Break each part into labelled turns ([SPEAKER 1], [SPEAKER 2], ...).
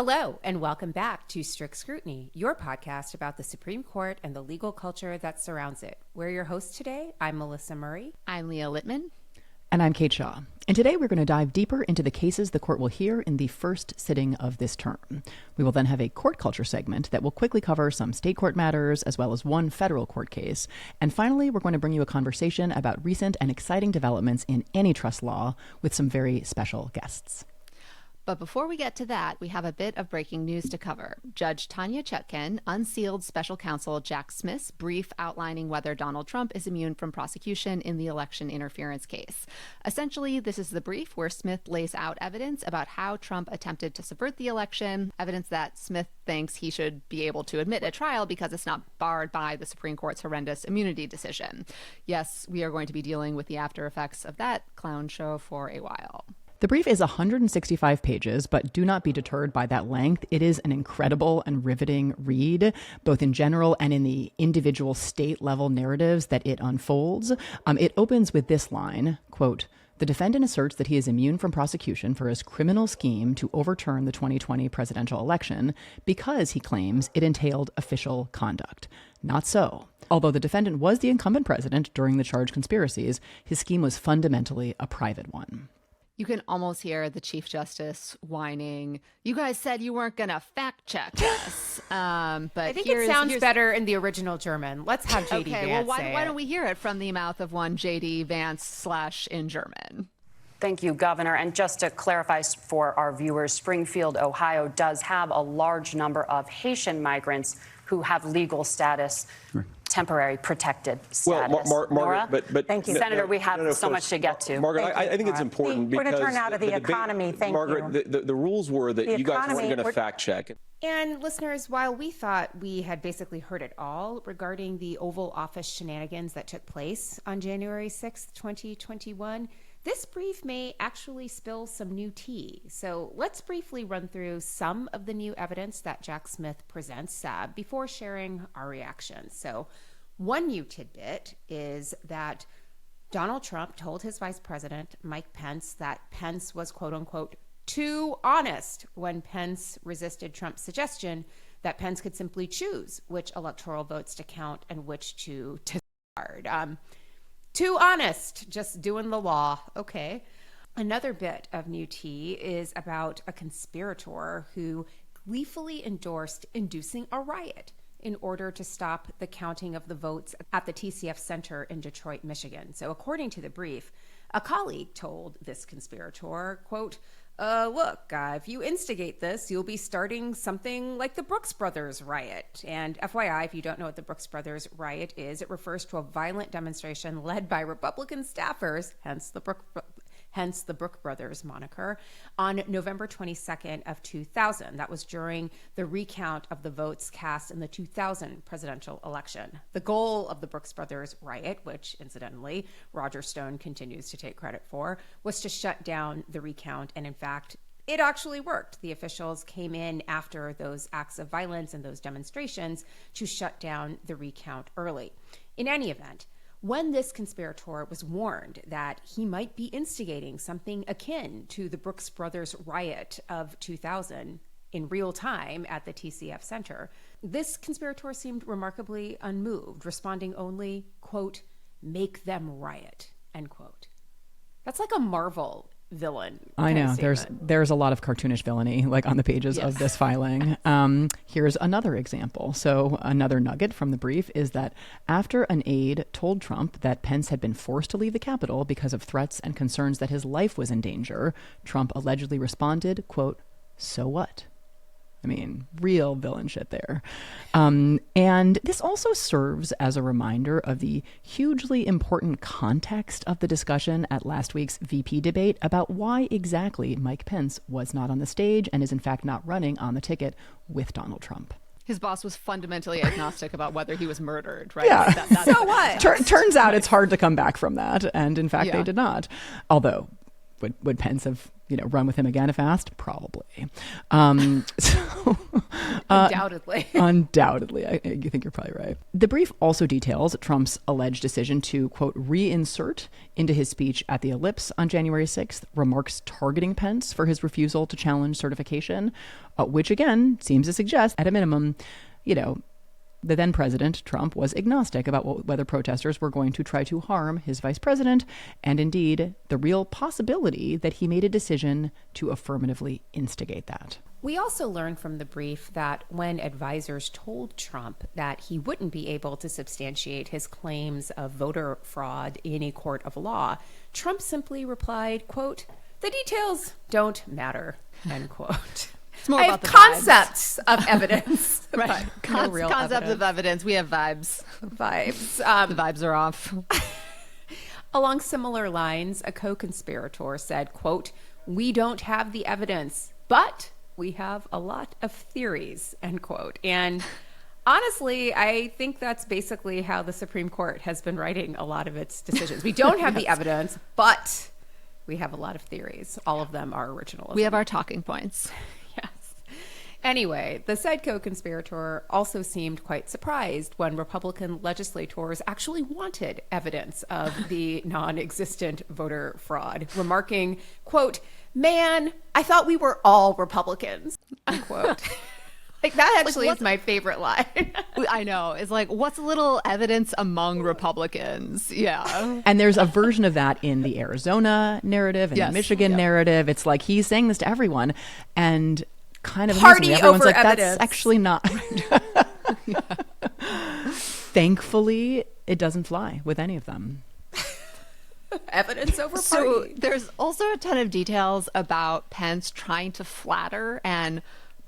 [SPEAKER 1] Hello, and welcome back to Strict Scrutiny, your podcast about the Supreme Court and the legal culture that surrounds it. We're your hosts today. I'm Melissa Murray.
[SPEAKER 2] I'm Leah Litman.
[SPEAKER 3] And I'm Kate Shaw. And today we're going to dive deeper into the cases the court will hear in the first sitting of this term. We will then have a court culture segment that will quickly cover some state court matters as well as one federal court case. And finally, we're going to bring you a conversation about recent and exciting developments in antitrust law with some very special guests.
[SPEAKER 2] But before we get to that, we have a bit of breaking news to cover. Judge Tanya Chutkan unsealed special counsel Jack Smith's brief outlining whether Donald Trump is immune from prosecution in the election interference case. Essentially, this is the brief where Smith lays out evidence about how Trump attempted to subvert the election, evidence that Smith thinks he should be able to admit at trial because it's not barred by the Supreme Court's horrendous immunity decision. Yes, we are going to be dealing with the after effects of that clown show for a while.
[SPEAKER 3] The brief is 165 pages, but do not be deterred by that length. It is an incredible and riveting read, both in general and in the individual state-level narratives that it unfolds. It opens with this line, quote, "The defendant asserts that he is immune from prosecution for his criminal scheme to overturn the 2020 presidential election because he claims it entailed official conduct. Not so. Although the defendant was the incumbent president during the charged conspiracies, his scheme was fundamentally a private one."
[SPEAKER 2] You can almost hear the Chief Justice whining, "You guys said you weren't going to fact check us." But
[SPEAKER 1] I think it sounds better in the original German. Let's have J.D.
[SPEAKER 2] Okay,
[SPEAKER 1] Vance
[SPEAKER 2] well,
[SPEAKER 1] say
[SPEAKER 2] why
[SPEAKER 1] it.
[SPEAKER 2] don't we hear it from the mouth of one J.D. Vance / in German?
[SPEAKER 4] Thank you, Governor. And just to clarify for our viewers, Springfield, Ohio does have a large number of Haitian migrants who have legal status, temporary protected status.
[SPEAKER 5] Well, Margaret, but
[SPEAKER 4] thank you, Senator. We have so much to get to.
[SPEAKER 5] Margaret, I think it's important because
[SPEAKER 6] we're going to turn out of the economy. Thank
[SPEAKER 5] Margaret,
[SPEAKER 6] you.
[SPEAKER 5] the rules were that you guys weren't going to fact check.
[SPEAKER 1] And listeners, while we thought we had basically heard it all regarding the Oval Office shenanigans that took place on January 6th, 2021, this brief may actually spill some new tea. So let's briefly run through some of the new evidence that Jack Smith presents before sharing our reactions. So one new tidbit is that Donald Trump told his vice president, Mike Pence, that Pence was, quote unquote, too honest when Pence resisted Trump's suggestion that Pence could simply choose which electoral votes to count and which to discard. Too honest, just doing the law. Okay. Another bit of new tea is about a conspirator who gleefully endorsed inducing a riot in order to stop the counting of the votes at the TCF Center in Detroit, Michigan. So according to the brief, a colleague told this conspirator, quote, look, if you instigate this, you'll be starting something like the Brooks Brothers riot. And FYI, if you don't know what the Brooks Brothers riot is, it refers to a violent demonstration led by Republican staffers, hence the Brooks Brothers moniker, on November 22nd of 2000. That was during the recount of the votes cast in the 2000 presidential election. The goal of the Brooks Brothers riot, which incidentally Roger Stone continues to take credit for, was to shut down the recount. And in fact, it actually worked. The officials came in after those acts of violence and those demonstrations to shut down the recount early. In any event, when this conspirator was warned that he might be instigating something akin to the Brooks Brothers riot of 2000 in real time at the TCF Center, this conspirator seemed remarkably unmoved, responding only, quote, "make them riot," end quote. That's like a Marvel villain.
[SPEAKER 3] I know. There's a lot of cartoonish villainy like on the pages of this filing. Here's another example. So another nugget from the brief is that after an aide told Trump that Pence had been forced to leave the Capitol because of threats and concerns that his life was in danger, Trump allegedly responded, quote, "So what?" I mean, real villain shit there. And this also serves as a reminder of the hugely important context of the discussion at last week's VP debate about why exactly Mike Pence was not on the stage and is in fact not running on the ticket with Donald Trump.
[SPEAKER 2] His boss was fundamentally agnostic about whether he was murdered, right?
[SPEAKER 3] Yeah.
[SPEAKER 1] So what?
[SPEAKER 3] Turns out it's hard to come back from that. And in fact, they did not. Although, would Pence have run with him again if asked? Probably.
[SPEAKER 1] Undoubtedly.
[SPEAKER 3] Undoubtedly. I think you're probably right. The brief also details Trump's alleged decision to, quote, reinsert into his speech at the Ellipse on January 6th remarks targeting Pence for his refusal to challenge certification, which again seems to suggest, at a minimum, the then president, Trump, was agnostic about whether protesters were going to try to harm his vice president, and indeed the real possibility that he made a decision to affirmatively instigate that.
[SPEAKER 1] We also learned from the brief that when advisors told Trump that he wouldn't be able to substantiate his claims of voter fraud in a court of law, Trump simply replied, quote, "The details don't matter," end quote.
[SPEAKER 2] It's more
[SPEAKER 1] I
[SPEAKER 2] about
[SPEAKER 1] have
[SPEAKER 2] the
[SPEAKER 1] concepts of evidence.
[SPEAKER 2] Right.
[SPEAKER 1] No real
[SPEAKER 2] Concepts of evidence. We have vibes.
[SPEAKER 1] Vibes.
[SPEAKER 2] The vibes are off.
[SPEAKER 1] Along similar lines, a co-conspirator said, quote, "We don't have the evidence, but we have a lot of theories," end quote. And honestly, I think that's basically how the Supreme Court has been writing a lot of its decisions. We don't have the evidence, but we have a lot of theories. All of them are original.
[SPEAKER 2] We have our talking points.
[SPEAKER 1] Yes. Anyway, the said co-conspirator also seemed quite surprised when Republican legislators actually wanted evidence of the non-existent voter fraud, remarking, quote, "Man, I thought we were all Republicans," unquote. Like, that actually is my favorite line.
[SPEAKER 2] I know. It's like, what's a little evidence among Republicans? Yeah.
[SPEAKER 3] And there's a version of that in the Arizona narrative and the Michigan narrative. It's like he's saying this to everyone, and kind of
[SPEAKER 1] party
[SPEAKER 3] everyone's
[SPEAKER 1] over
[SPEAKER 3] like,
[SPEAKER 1] evidence.
[SPEAKER 3] That's actually not. Thankfully, it doesn't fly with any of them.
[SPEAKER 1] Evidence over party.
[SPEAKER 2] So there's also a ton of details about Pence trying to flatter and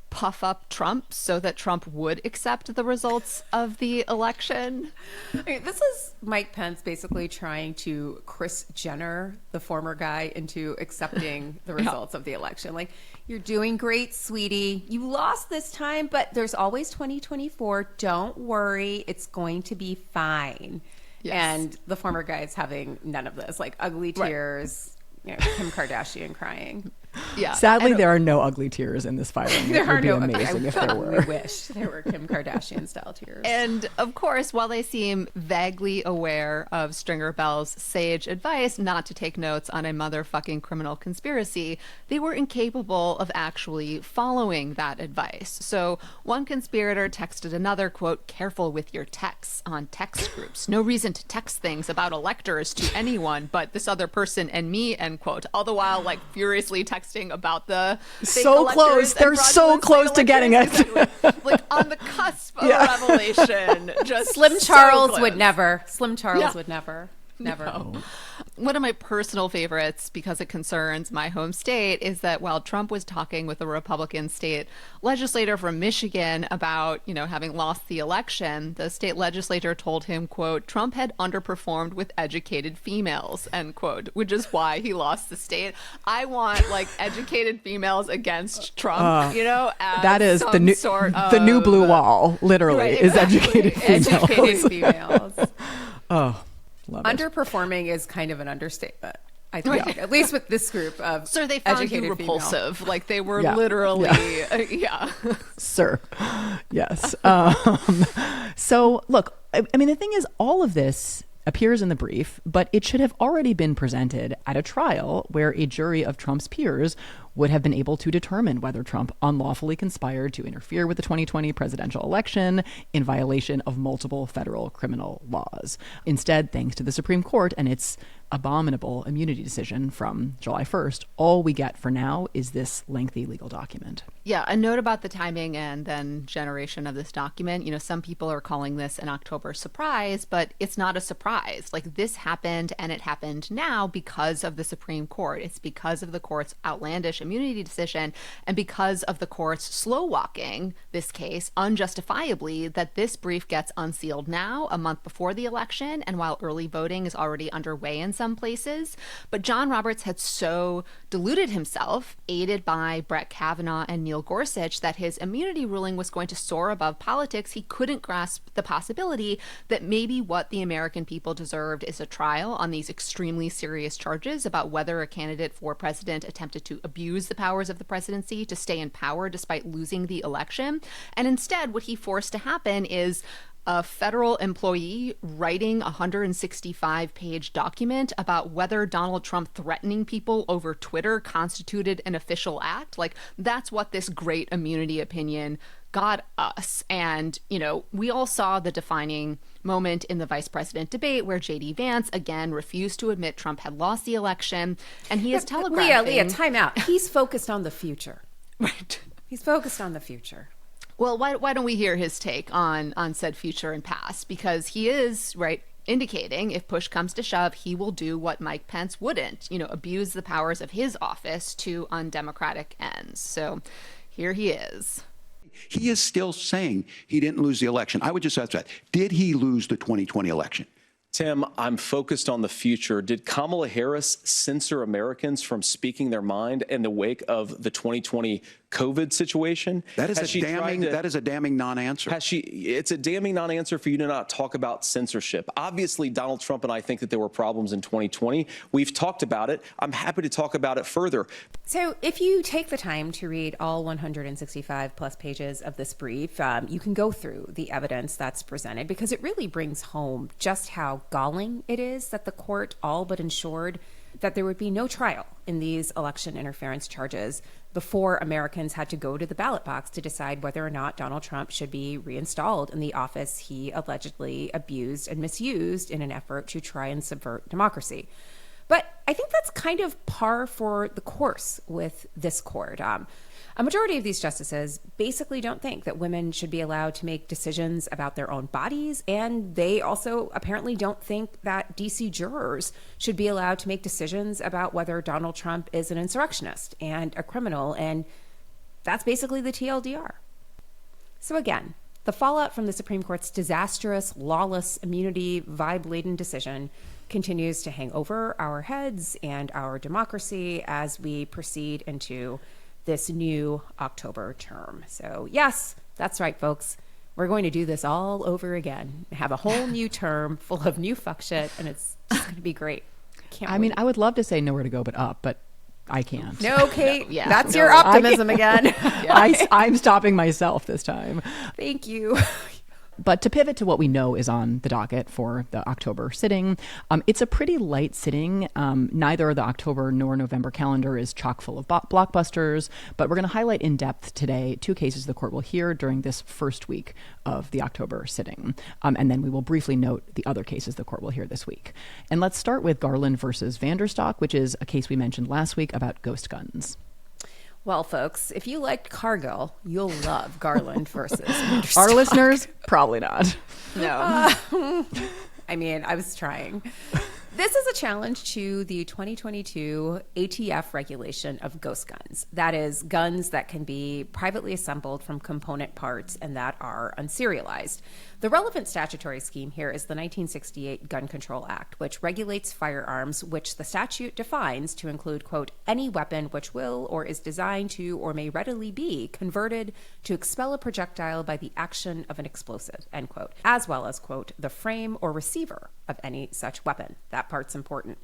[SPEAKER 2] puff up Trump so that Trump would accept the results of the election.
[SPEAKER 1] I mean, this is Mike Pence basically trying to Kris Jenner, the former guy, into accepting the results of the election. Like, "You're doing great, sweetie. You lost this time, but there's always 2024. Don't worry. It's going to be fine." Yes. And the former guy is having none of this, like ugly tears, Kim Kardashian crying.
[SPEAKER 2] Yeah.
[SPEAKER 3] Sadly, there are no ugly tears in this filing.
[SPEAKER 1] There are no
[SPEAKER 3] ugly. Amazing if there were.
[SPEAKER 1] We wish there were Kim Kardashian style tears.
[SPEAKER 2] And of course, while they seem vaguely aware of Stringer Bell's sage advice not to take notes on a motherfucking criminal conspiracy, they were incapable of actually following that advice. So one conspirator texted another, quote, "Careful with your texts on text groups. No reason to text things about electors to anyone but this other person and me," end quote. All the while, like, furiously texting about the
[SPEAKER 3] so close. They're so close to getting it.
[SPEAKER 2] Exactly. Like on the cusp of a revelation. Just
[SPEAKER 1] Slim
[SPEAKER 2] so
[SPEAKER 1] Charles
[SPEAKER 2] close.
[SPEAKER 1] would never. Slim Charles would never. Never.
[SPEAKER 2] No. One of my personal favorites, because it concerns my home state, is that while Trump was talking with a Republican state legislator from Michigan about, having lost the election, the state legislator told him, quote, Trump had underperformed with educated females, end quote, which is why he lost the state. I want, educated females against Trump, as
[SPEAKER 3] that is
[SPEAKER 2] some
[SPEAKER 3] the new
[SPEAKER 2] sort of...
[SPEAKER 3] the new blue wall, literally,
[SPEAKER 2] Right,
[SPEAKER 3] is
[SPEAKER 2] exactly.
[SPEAKER 3] educated females.
[SPEAKER 1] Educated females.
[SPEAKER 3] Oh, love it.
[SPEAKER 1] Underperforming is kind of an understatement, I think, at least with this group of
[SPEAKER 2] So they found you
[SPEAKER 1] educated
[SPEAKER 2] repulsive.
[SPEAKER 1] female.
[SPEAKER 2] Like they were
[SPEAKER 3] Yeah.
[SPEAKER 2] literally,
[SPEAKER 3] Sir. Yes. So look, I mean, the thing is, all of this appears in the brief, but it should have already been presented at a trial where a jury of Trump's peers would have been able to determine whether Trump unlawfully conspired to interfere with the 2020 presidential election in violation of multiple federal criminal laws. Instead, thanks to the Supreme Court and its abominable immunity decision from July 1st, all we get for now is this lengthy legal document.
[SPEAKER 2] Yeah, a note about the timing and then generation of this document. Some people are calling this an October surprise, but it's not a surprise. Like, this happened, and it happened now because of the Supreme Court. It's because of the court's outlandish immunity decision and because of the court's slow walking this case unjustifiably that this brief gets unsealed now, a month before the election, and while early voting is already underway in some some places. But John Roberts had so deluded himself, aided by Brett Kavanaugh and Neil Gorsuch, that his immunity ruling was going to soar above politics. He couldn't grasp the possibility that maybe what the American people deserved is a trial on these extremely serious charges about whether a candidate for president attempted to abuse the powers of the presidency to stay in power despite losing the election. And instead, what he forced to happen is a federal employee writing a 165-page document about whether Donald Trump threatening people over Twitter constituted an official act. Like, that's what this great immunity opinion got us. And, you know, we all saw the defining moment in the vice president debate where J.D. Vance again refused to admit Trump had lost the election. And he is telegraphing...
[SPEAKER 1] Leah, time out. He's focused on the future.
[SPEAKER 2] Right.
[SPEAKER 1] He's focused on the future.
[SPEAKER 2] Well, why don't we hear his take on said future and past? Because he is, right, indicating if push comes to shove, he will do what Mike Pence wouldn't, you know, abuse the powers of his office to undemocratic ends. So here he is.
[SPEAKER 7] He is still saying he didn't lose the election. I would just ask that. Did he lose the 2020 election?
[SPEAKER 5] Tim, I'm focused on the future. Did Kamala Harris censor Americans from speaking their mind in the wake of the 2020 COVID situation?
[SPEAKER 7] That is a damning non-answer.
[SPEAKER 5] It's a damning non-answer for you to not talk about censorship. Obviously, Donald Trump and I think that there were problems in 2020. We've talked about it. I'm happy to talk about it further.
[SPEAKER 1] So if you take the time to read all 165 plus pages of this brief, you can go through the evidence that's presented, because it really brings home just how galling it is that the court all but ensured that there would be no trial in these election interference charges before Americans had to go to the ballot box to decide whether or not Donald Trump should be reinstalled in the office he allegedly abused and misused in an effort to try and subvert democracy. But I think that's kind of par for the course with this court. A majority of these justices basically don't think that women should be allowed to make decisions about their own bodies, and they also apparently don't think that DC jurors should be allowed to make decisions about whether Donald Trump is an insurrectionist and a criminal, and that's basically the TLDR. So again, the fallout from the Supreme Court's disastrous, lawless, immunity, vibe-laden decision continues to hang over our heads and our democracy as we proceed into this new October term. So yes, that's right, folks. We're going to do this all over again. Have a whole new term full of new fuck shit, and it's just going to be great.
[SPEAKER 3] I mean, I would love to say nowhere to go but up, but I can't.
[SPEAKER 1] No, Kate. Yeah, that's your optimism again.
[SPEAKER 3] I'm stopping myself this time.
[SPEAKER 1] Thank you.
[SPEAKER 3] But to pivot to what we know is on the docket for the October sitting, it's a pretty light sitting. Neither the October nor November calendar is chock full of blockbusters, but we're going to highlight in depth today 2 cases the court will hear during this first week of the October sitting. And then we will briefly note the other cases the court will hear this week. And let's start with Garland versus Vanderstock, which is a case we mentioned last week about ghost guns.
[SPEAKER 1] Well, folks, if you liked Cargill, you'll love Garland versus Vanderstock.
[SPEAKER 3] Our listeners, probably not.
[SPEAKER 1] No. I mean, I was trying. This is a challenge to the 2022 ATF regulation of ghost guns. That is, guns that can be privately assembled from component parts and that are unserialized. The relevant statutory scheme here is the 1968 Gun Control Act, which regulates firearms, which the statute defines to include, quote, any weapon which will or is designed to or may readily be converted to expel a projectile by the action of an explosive, end quote, as well as, quote, the frame or receiver of any such weapon. That part's important.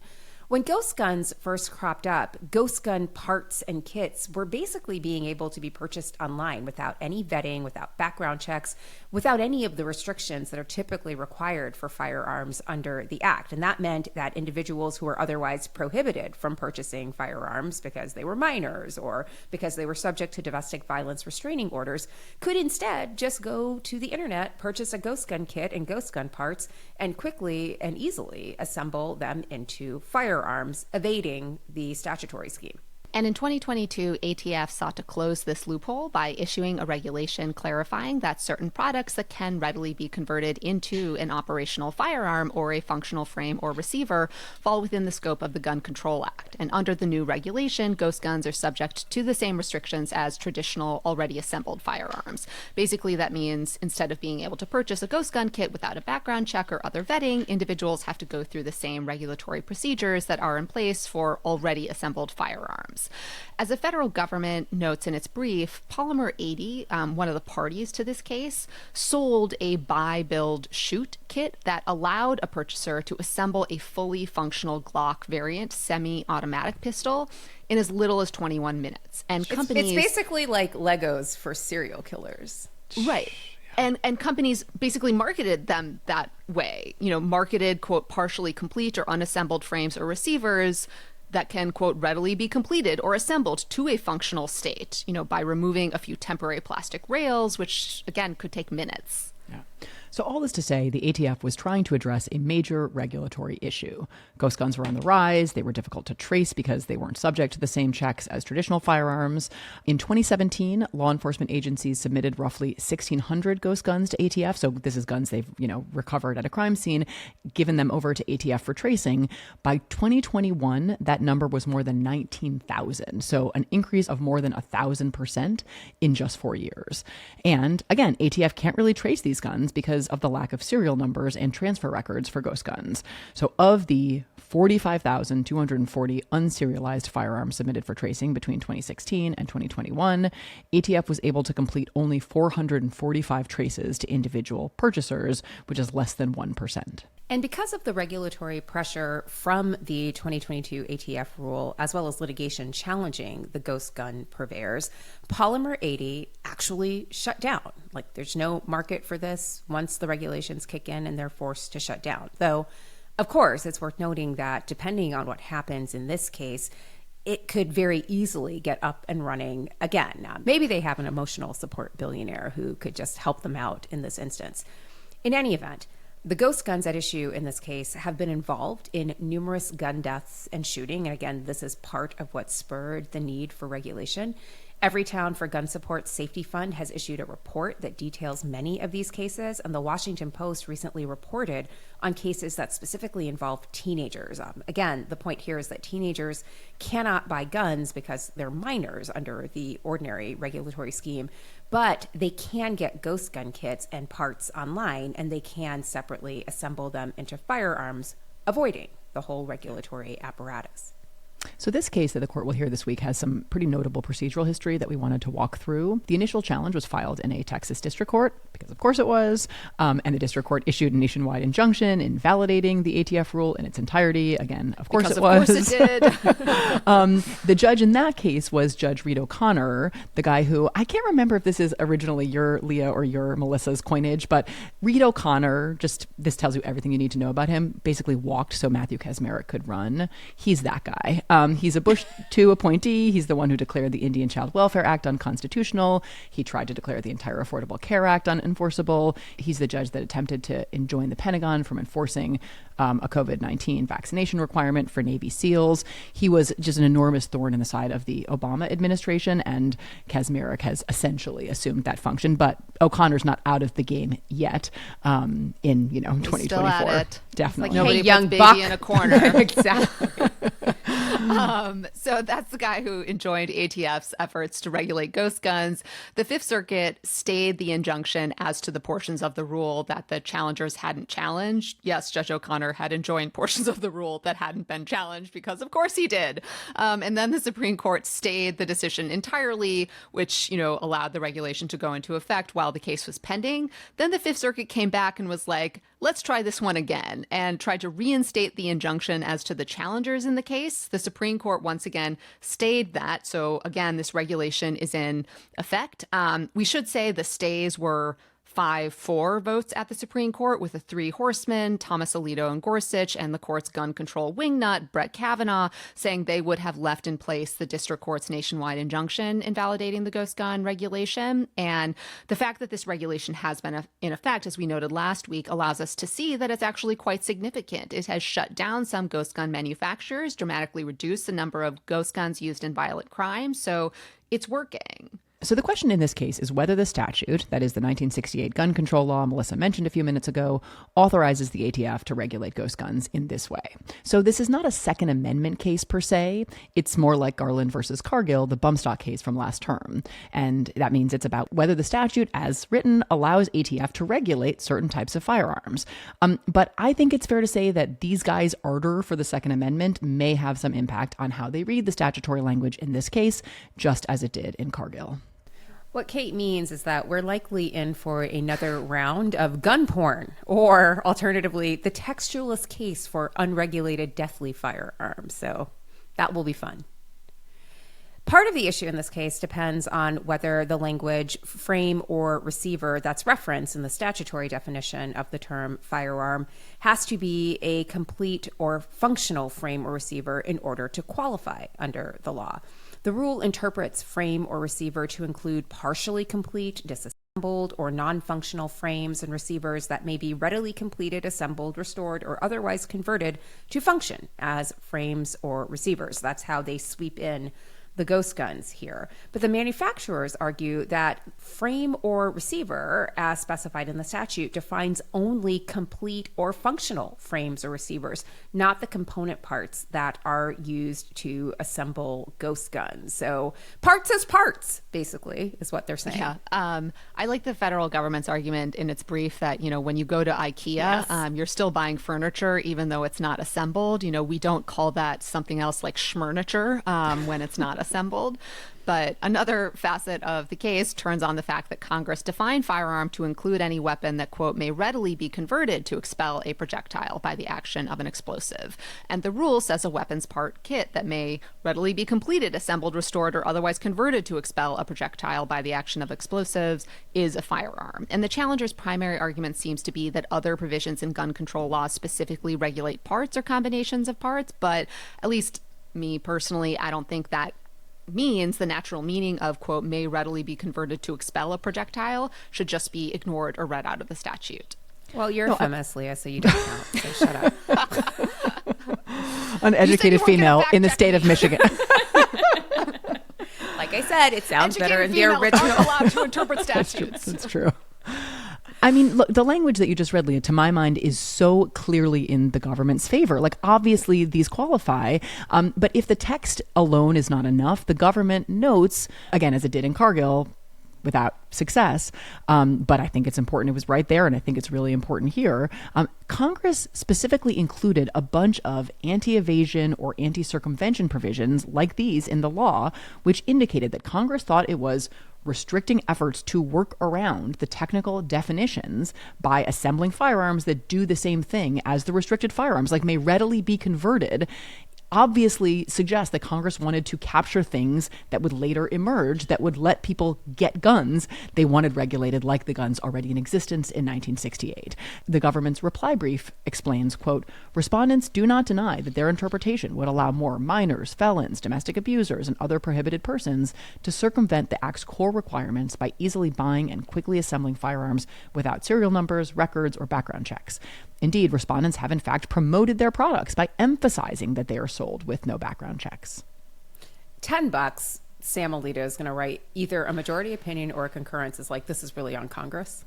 [SPEAKER 1] When ghost guns first cropped up, ghost gun parts and kits were basically being able to be purchased online without any vetting, without background checks, without any of the restrictions that are typically required for firearms under the Act. And that meant that individuals who were otherwise prohibited from purchasing firearms because they were minors or because they were subject to domestic violence restraining orders could instead just go to the internet, purchase a ghost gun kit and ghost gun parts, and quickly and easily assemble them into firearms, evading the statutory scheme.
[SPEAKER 2] And in 2022, ATF sought to close this loophole by issuing a regulation clarifying that certain products that can readily be converted into an operational firearm or a functional frame or receiver fall within the scope of the Gun Control Act. And under the new regulation, ghost guns are subject to the same restrictions as traditional, already assembled firearms. Basically, that means instead of being able to purchase a ghost gun kit without a background check or other vetting, individuals have to go through the same regulatory procedures that are in place for already assembled firearms. As the federal government notes in its brief, Polymer 80, one of the parties to this case, sold a buy, build, shoot kit that allowed a purchaser to assemble a fully functional Glock variant semi-automatic pistol in as little as 21 minutes. And companies...
[SPEAKER 1] It's basically like Legos for serial killers.
[SPEAKER 2] Right. And companies basically marketed them that way, marketed, quote, partially complete or unassembled frames or receivers that can, quote, readily be completed or assembled to a functional state, by removing a few temporary plastic rails, which, again, could take minutes.
[SPEAKER 3] Yeah. So all this to say, the ATF was trying to address a major regulatory issue. Ghost guns were on the rise. They were difficult to trace because they weren't subject to the same checks as traditional firearms. In 2017, law enforcement agencies submitted roughly 1,600 ghost guns to ATF. So this is guns they've, recovered at a crime scene, given them over to ATF for tracing. By 2021, that number was more than 19,000. So an increase of more than 1,000% in just 4 years. And again, ATF can't really trace these guns because of the lack of serial numbers and transfer records for ghost guns. So of the 45,240 unserialized firearms submitted for tracing between 2016 and 2021, ATF was able to complete only 445 traces to individual purchasers, which is less than 1%.
[SPEAKER 1] And because of the regulatory pressure from the 2022 ATF rule, as well as litigation challenging the ghost gun purveyors, Polymer 80 actually shut down. Like, there's no market for this once the regulations kick in and they're forced to shut down. Though, of course, it's worth noting that depending on what happens in this case, it could very easily get up and running again. Now, maybe they have an emotional support billionaire who could just help them out in this instance. In any event, the ghost guns at issue in this case have been involved in numerous gun deaths and shooting. And again, this is part of what spurred the need for regulation. Everytown for Gun Support Safety Fund has issued a report that details many of these cases, and the Washington Post recently reported on cases that specifically involve teenagers. Again, the point here is that teenagers cannot buy guns because they're minors under the ordinary regulatory scheme, but they can get ghost gun kits and parts online, and they can separately assemble them into firearms, avoiding the whole regulatory apparatus.
[SPEAKER 3] So this case that the court will hear this week has some pretty notable procedural history that we wanted to walk through. The initial challenge was filed in a Texas district court, because of course it was, and the district court issued a nationwide injunction invalidating the ATF rule in its entirety. Again, of course it was.
[SPEAKER 2] Of course it did.
[SPEAKER 3] The judge in that case was Judge Reed O'Connor, the guy who, I can't remember if this is originally your Leah or your Melissa's coinage, but Reed O'Connor, just this tells you everything you need to know about him, basically walked so Matthew Kacsmaryk could run. He's that guy. He's a Bush II appointee. He's the one who declared the Indian Child Welfare Act unconstitutional. He tried to declare the entire Affordable Care Act unenforceable. He's the judge that attempted to enjoin the Pentagon from enforcing a COVID-19 vaccination requirement for Navy SEALs. He was just an enormous thorn in the side of the Obama administration, and Kacsmaryk has essentially assumed that function. But O'Connor's not out of the game yet in 2024.
[SPEAKER 2] Still at it.
[SPEAKER 3] Definitely.
[SPEAKER 2] Like nobody
[SPEAKER 1] young
[SPEAKER 2] puts
[SPEAKER 1] buck.
[SPEAKER 2] baby in a corner.
[SPEAKER 1] Exactly.
[SPEAKER 2] So that's the guy who enjoined ATF's efforts to regulate ghost guns. The Fifth Circuit stayed the injunction as to the portions of the rule that the challengers hadn't challenged. Yes, Judge O'Connor had enjoined portions of the rule that hadn't been challenged, because of course he did. And then the Supreme Court stayed the decision entirely, which, allowed the regulation to go into effect while the case was pending. Then the Fifth Circuit came back and was like, let's try this one again, and tried to reinstate the injunction as to the challengers in the case. The Supreme Court once again stayed that. So again, this regulation is in effect. We should say the stays were 5-4 votes at the Supreme Court, with the three horsemen, Thomas Alito and Gorsuch, and the court's gun control wingnut, Brett Kavanaugh, saying they would have left in place the district court's nationwide injunction invalidating the ghost gun regulation. And the fact that this regulation has been in effect, as we noted last week, allows us to see that it's actually quite significant. It has shut down some ghost gun manufacturers, dramatically reduced the number of ghost guns used in violent crime. So it's working.
[SPEAKER 3] So the question in this case is whether the statute, that is the 1968 gun control law Melissa mentioned a few minutes ago, authorizes the ATF to regulate ghost guns in this way. So this is not a Second Amendment case per se. It's more like Garland versus Cargill, the bump stock case from last term. And that means it's about whether the statute, as written, allows ATF to regulate certain types of firearms. But I think it's fair to say that these guys' ardor for the Second Amendment may have some impact on how they read the statutory language in this case, just as it did in Cargill.
[SPEAKER 1] What Kate means is that we're likely in for another round of gun porn, or alternatively, the textualist case for unregulated deathly firearms. So that will be fun. Part of the issue in this case depends on whether the language frame or receiver that's referenced in the statutory definition of the term firearm has to be a complete or functional frame or receiver in order to qualify under the law. The rule interprets frame or receiver to include partially complete, disassembled, or non-functional frames and receivers that may be readily completed, assembled, restored, or otherwise converted to function as frames or receivers. That's how they sweep in the ghost guns here. But the manufacturers argue that frame or receiver, as specified in the statute, defines only complete or functional frames or receivers, not the component parts that are used to assemble ghost guns. So parts as parts, basically, is what they're saying.
[SPEAKER 2] Yeah. I like the federal government's argument in its brief that, when you go to IKEA,
[SPEAKER 1] Yes.
[SPEAKER 2] you're still buying furniture, even though it's not assembled. We don't call that something else like schmurniture when it's not assembled. But another facet of the case turns on the fact that Congress defined firearm to include any weapon that, quote, may readily be converted to expel a projectile by the action of an explosive. And the rule says a weapons part kit that may readily be completed, assembled, restored, or otherwise converted to expel a projectile by the action of explosives is a firearm. And the challenger's primary argument seems to be that other provisions in gun control laws specifically regulate parts or combinations of parts. But at least me personally, I don't think that means the natural meaning of, quote, may readily be converted to expel a projectile should just be ignored or read out of the statute.
[SPEAKER 1] Well, you're a feminist, Leah, so you don't count. So shut up.
[SPEAKER 3] Uneducated female in the state of Michigan.
[SPEAKER 1] Like I said, it sounds better in the
[SPEAKER 2] females
[SPEAKER 1] original.
[SPEAKER 2] aren't allowed to interpret statutes.
[SPEAKER 3] That's true. I mean, look, the language that you just read, Leah, to my mind is so clearly in the government's favor. Like, obviously, these qualify. But if the text alone is not enough, the government notes, again, as it did in Cargill, without success, but I think it's important. It was right there, and I think it's really important here. Congress specifically included a bunch of anti-evasion or anti-circumvention provisions like these in the law, which indicated that Congress thought it was restricting efforts to work around the technical definitions by assembling firearms that do the same thing as the restricted firearms, like may readily be converted, obviously suggests that Congress wanted to capture things that would later emerge that would let people get guns they wanted regulated, like the guns already in existence in 1968. The government's reply brief explains, quote, respondents do not deny that their interpretation would allow more minors, felons, domestic abusers, and other prohibited persons to circumvent the Act's core requirements by easily buying and quickly assembling firearms without serial numbers, records, or background checks. Indeed, respondents have in fact promoted their products by emphasizing that they are sold with no background checks.
[SPEAKER 1] $10, Sam Alito is going to write either a majority opinion or a concurrence is like, this is really on Congress.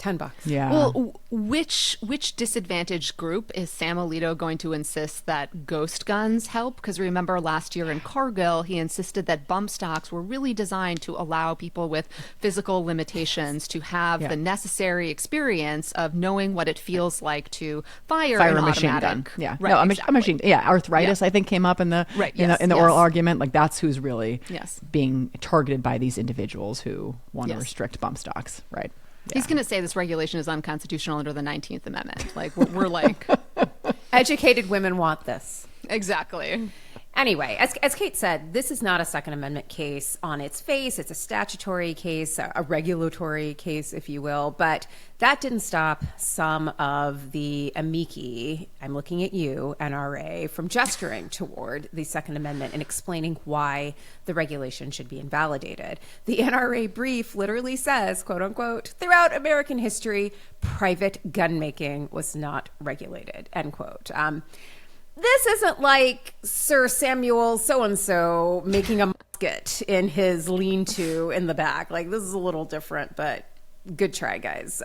[SPEAKER 1] $10.
[SPEAKER 3] Yeah.
[SPEAKER 2] Well, which disadvantaged group is Sam Alito going to insist that ghost guns help? Because remember last year in Cargill, he insisted that bump stocks were really designed to allow people with physical limitations to have the necessary experience of knowing what it feels like to fire an
[SPEAKER 3] a machine
[SPEAKER 2] automatic.
[SPEAKER 3] gun. Yeah.
[SPEAKER 2] Right,
[SPEAKER 3] No, a
[SPEAKER 2] exactly.
[SPEAKER 3] machine. Yeah. Arthritis, I think, came up in the in the oral argument. Like, that's who's really being targeted by these individuals who want to restrict bump stocks. Right. Yeah.
[SPEAKER 2] He's going to say this regulation is unconstitutional under the 19th Amendment. Like, we're like...
[SPEAKER 1] Educated women want this.
[SPEAKER 2] Exactly.
[SPEAKER 1] Anyway, as Kate said, this is not a Second Amendment case on its face. It's a statutory case, a regulatory case, if you will. But that didn't stop some of the amici, I'm looking at you, NRA, from gesturing toward the Second Amendment and explaining why the regulation should be invalidated. The NRA brief literally says, quote unquote, throughout American history, private gun making was not regulated, end quote. This isn't like Sir Samuel so-and-so making a musket in his lean-to in the back. Like, this is a little different, but good try, guys.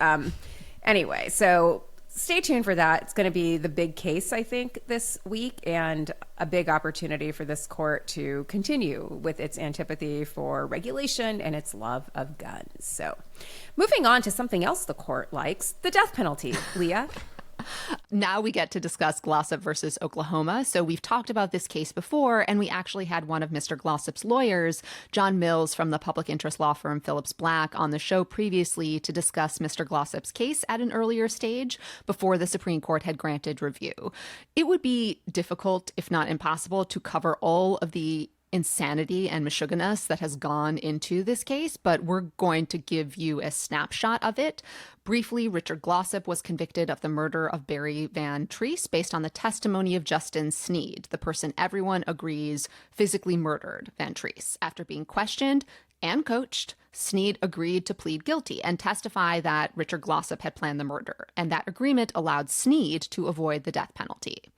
[SPEAKER 1] Anyway, so stay tuned for that. It's going to be the big case, I think, this week, and a big opportunity for this court to continue with its antipathy for regulation and its love of guns. So moving on to something else the court likes, the death penalty. Leah?
[SPEAKER 2] Now we get to discuss Glossop versus Oklahoma. So we've talked about this case before, and we actually had one of Mr. Glossop's lawyers, John Mills from the public interest law firm Phillips Black, on the show previously to discuss Mr. Glossop's case at an earlier stage before the Supreme Court had granted review. It would be difficult, if not impossible, to cover all of the insanity and misogynist that has gone into this case, but we're going to give you a snapshot of it. Briefly, Richard Glossop was convicted of the murder of Barry Van Treese based on the testimony of Justin Sneed, the person everyone agrees physically murdered Van Treese. After being questioned and coached, Sneed agreed to plead guilty and testify that Richard Glossop had planned the murder, and that agreement allowed Sneed to avoid the death penalty.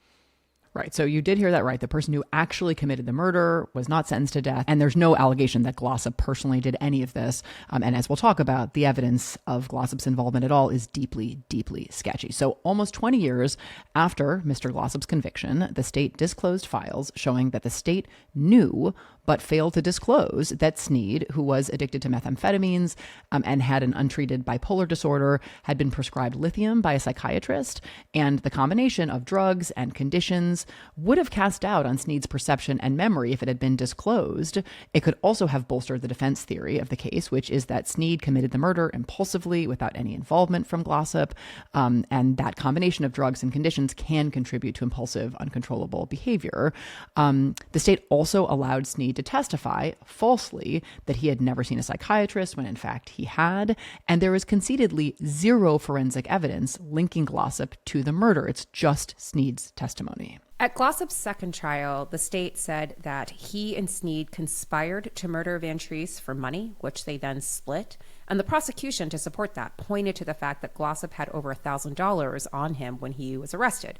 [SPEAKER 3] Right. So you did hear that right. The person who actually committed the murder was not sentenced to death. And there's no allegation that Glossop personally did any of this. And as we'll talk about, the evidence of Glossop's involvement at all is deeply, deeply sketchy. So almost 20 years after Mr. Glossop's conviction, the state disclosed files showing that the state knew but failed to disclose that Sneed, who was addicted to methamphetamines and had an untreated bipolar disorder, had been prescribed lithium by a psychiatrist. And the combination of drugs and conditions would have cast doubt on Sneed's perception and memory if it had been disclosed. It could also have bolstered the defense theory of the case, which is that Sneed committed the murder impulsively without any involvement from Glossop. And that combination of drugs and conditions can contribute to impulsive, uncontrollable behavior. The state also allowed Sneed to testify falsely that he had never seen a psychiatrist when in fact he had. And there is concededly zero forensic evidence linking Glossop to the murder. It's just Sneed's testimony.
[SPEAKER 1] At Glossop's second trial, the state said that he and Sneed conspired to murder Van Treese for money, which they then split. And the prosecution, to support that, pointed to the fact that Glossop had over $1,000 on him when he was arrested.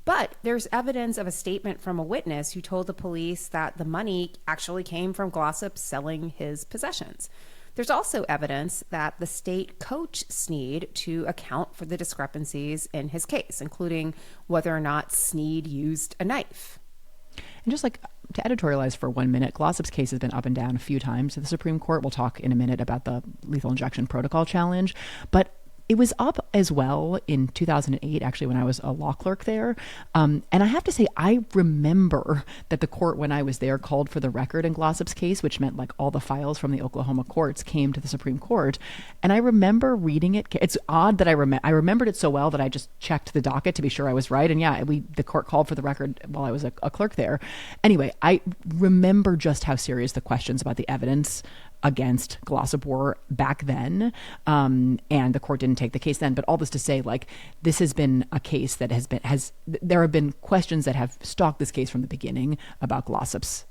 [SPEAKER 1] But there's evidence of a statement from a witness who told the police that the money actually came from Glossop selling his possessions. There's also evidence that the state coached Sneed to account for the discrepancies in his case, including whether or not Sneed used a knife.
[SPEAKER 3] And just like to editorialize for 1 minute, Glossop's case has been up and down a few times to the Supreme Court. We'll talk in a minute about the lethal injection protocol challenge. But it was up as well in 2008, actually, when I was a law clerk there. And I have to say, I remember that the court, when I was there, called for the record in Glossop's case, which meant like all the files from the Oklahoma courts came to the Supreme Court. And I remember reading it. It's odd that I remembered it so well that I just checked the docket to be sure I was right. And yeah, the court called for the record while I was a clerk there. Anyway, I remember just how serious the questions about the evidence against Glossop were back then, and the court didn't take the case then. But all this to say, like, this has been a case that there have been questions that have stalked this case from the beginning about Glossop's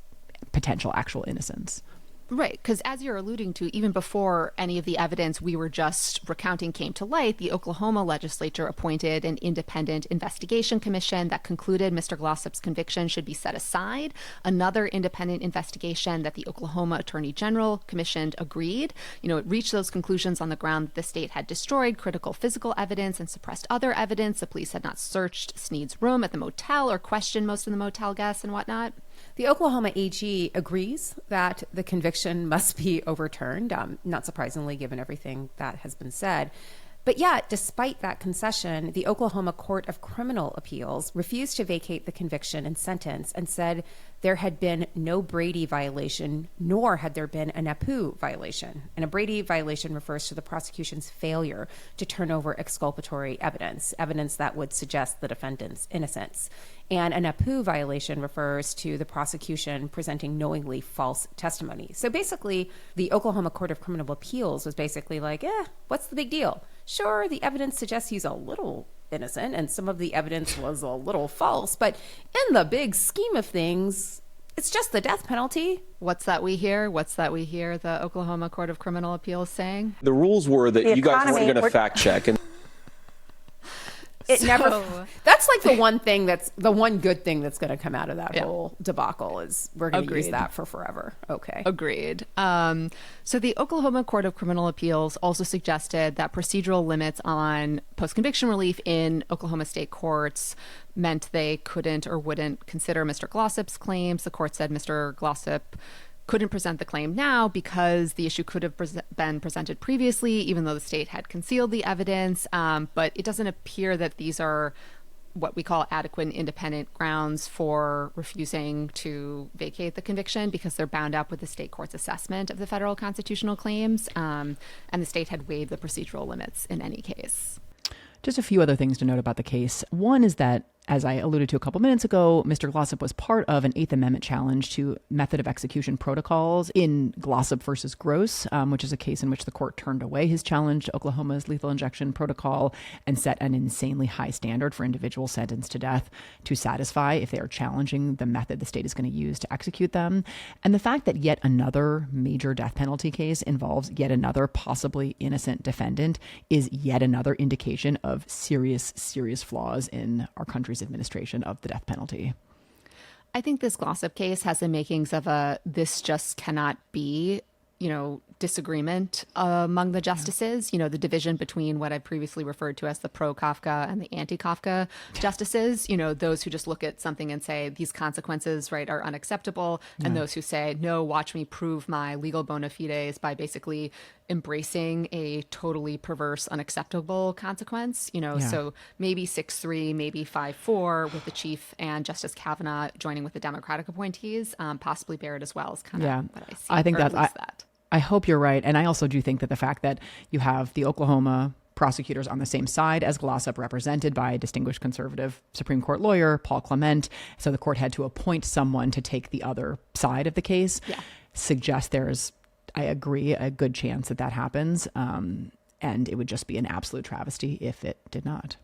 [SPEAKER 3] potential actual innocence.
[SPEAKER 2] Right, because as you're alluding to, even before any of the evidence we were just recounting came to light, the Oklahoma legislature appointed an independent investigation commission that concluded Mr. Glossop's conviction should be set aside. Another independent investigation that the Oklahoma Attorney General commissioned agreed. It reached those conclusions on the ground that the state had destroyed critical physical evidence and suppressed other evidence. The police had not searched Sneed's room at the motel or questioned most of the motel guests and whatnot.
[SPEAKER 1] The Oklahoma AG agrees that the conviction must be overturned, not surprisingly, given everything that has been said. But yet, despite that concession, the Oklahoma Court of Criminal Appeals refused to vacate the conviction and sentence and said there had been no Brady violation, nor had there been a NAPU violation. And a Brady violation refers to the prosecution's failure to turn over exculpatory evidence that would suggest the defendant's innocence. And a NAPU violation refers to the prosecution presenting knowingly false testimony. So basically, the Oklahoma Court of Criminal Appeals was basically like, what's the big deal? Sure, the evidence suggests he's a little innocent and some of the evidence was a little false, but in the big scheme of things, it's just the death penalty.
[SPEAKER 2] What's that we hear? The Oklahoma Court of Criminal Appeals saying?
[SPEAKER 5] The rules were that you guys weren't going to fact check. And
[SPEAKER 1] That's like the one good thing that's going to come out of that whole debacle is we're going to use that for forever. Okay.
[SPEAKER 2] Agreed. So the Oklahoma Court of Criminal Appeals also suggested that procedural limits on post-conviction relief in Oklahoma state courts meant they couldn't or wouldn't consider Mr. Glossop's claims. The court said Mr. Glossop couldn't present the claim now because the issue could have been presented previously, even though the state had concealed the evidence. But it doesn't appear that these are what we call adequate and independent grounds for refusing to vacate the conviction because they're bound up with the state court's assessment of the federal constitutional claims. And the state had waived the procedural limits in any case.
[SPEAKER 3] Just a few other things to note about the case. One is that, as I alluded to a couple minutes ago, Mr. Glossop was part of an Eighth Amendment challenge to method of execution protocols in Glossop versus Gross, which is a case in which the court turned away his challenge to Oklahoma's lethal injection protocol and set an insanely high standard for individuals sentenced to death to satisfy if they are challenging the method the state is going to use to execute them. And the fact that yet another major death penalty case involves yet another possibly innocent defendant is yet another indication of serious flaws in our country's administration of the death penalty.
[SPEAKER 2] I think this Glossop case has the makings of a this just cannot be, disagreement among the justices, the division between what I previously referred to as the pro-Kafka and the anti-Kafka justices, those who just look at something and say these consequences, right, are unacceptable, and those who say, no, watch me prove my legal bona fides by basically embracing a totally perverse, unacceptable consequence, so maybe 6-3, maybe 5-4 with the Chief and Justice Kavanaugh joining with the Democratic appointees, possibly Barrett as well is kind of what I see.
[SPEAKER 3] I think I hope you're right. And I also do think that the fact that you have the Oklahoma prosecutors on the same side as Glossop, represented by a distinguished conservative Supreme Court lawyer, Paul Clement, so the court had to appoint someone to take the other side of the case, suggests there's, I agree, a good chance that happens. And it would just be an absolute travesty if it did not.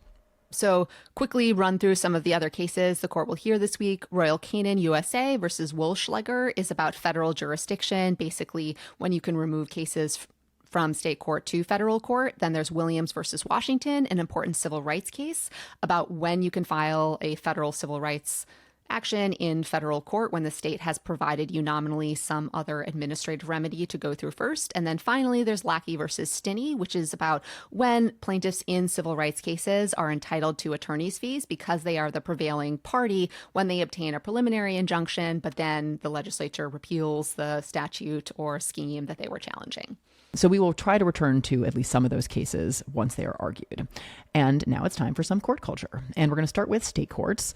[SPEAKER 2] So quickly run through some of the other cases the court will hear this week. Royal Canin USA versus Wohlschlager is about federal jurisdiction, basically when you can remove cases from state court to federal court. Then there's Williams versus Washington, an important civil rights case about when you can file a federal civil rights action in federal court when the state has provided you nominally some other administrative remedy to go through first. And then finally, there's Lackey versus Stinney, which is about when plaintiffs in civil rights cases are entitled to attorney's fees because they are the prevailing party when they obtain a preliminary injunction, but then the legislature repeals the statute or scheme that they were challenging.
[SPEAKER 3] So we will try to return to at least some of those cases once they are argued. And now it's time for some court culture. And we're going to start with state courts,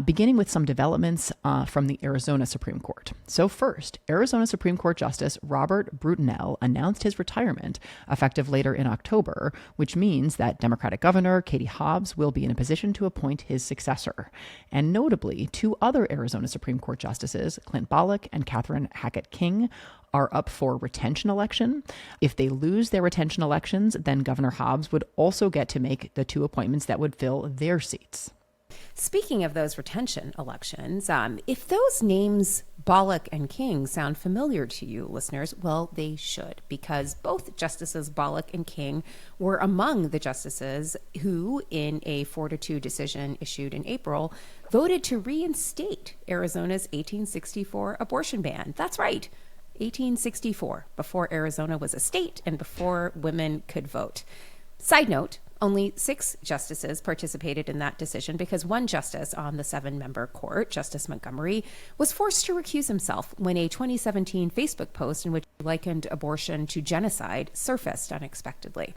[SPEAKER 3] beginning with some developments from the Arizona Supreme Court. So first, Arizona Supreme Court Justice Robert Brutinel announced his retirement effective later in October, which means that Democratic Governor Katie Hobbs will be in a position to appoint his successor. And notably, two other Arizona Supreme Court justices, Clint Bolick and Catherine Hackett King, are up for retention election. If they lose their retention elections, then Governor Hobbs would also get to make the two appointments that would fill their seats.
[SPEAKER 1] Speaking of those retention elections, if those names Bolick and King sound familiar to you, listeners, well, they should, because both Justices Bolick and King were among the justices who, in a 4-2 decision issued in April, voted to reinstate Arizona's 1864 abortion ban. That's right. 1864, before Arizona was a state and before women could vote. Side note, only 6 justices participated in that decision because one justice on the 7-member court, Justice Montgomery, was forced to recuse himself when a 2017 Facebook post in which he likened abortion to genocide surfaced unexpectedly.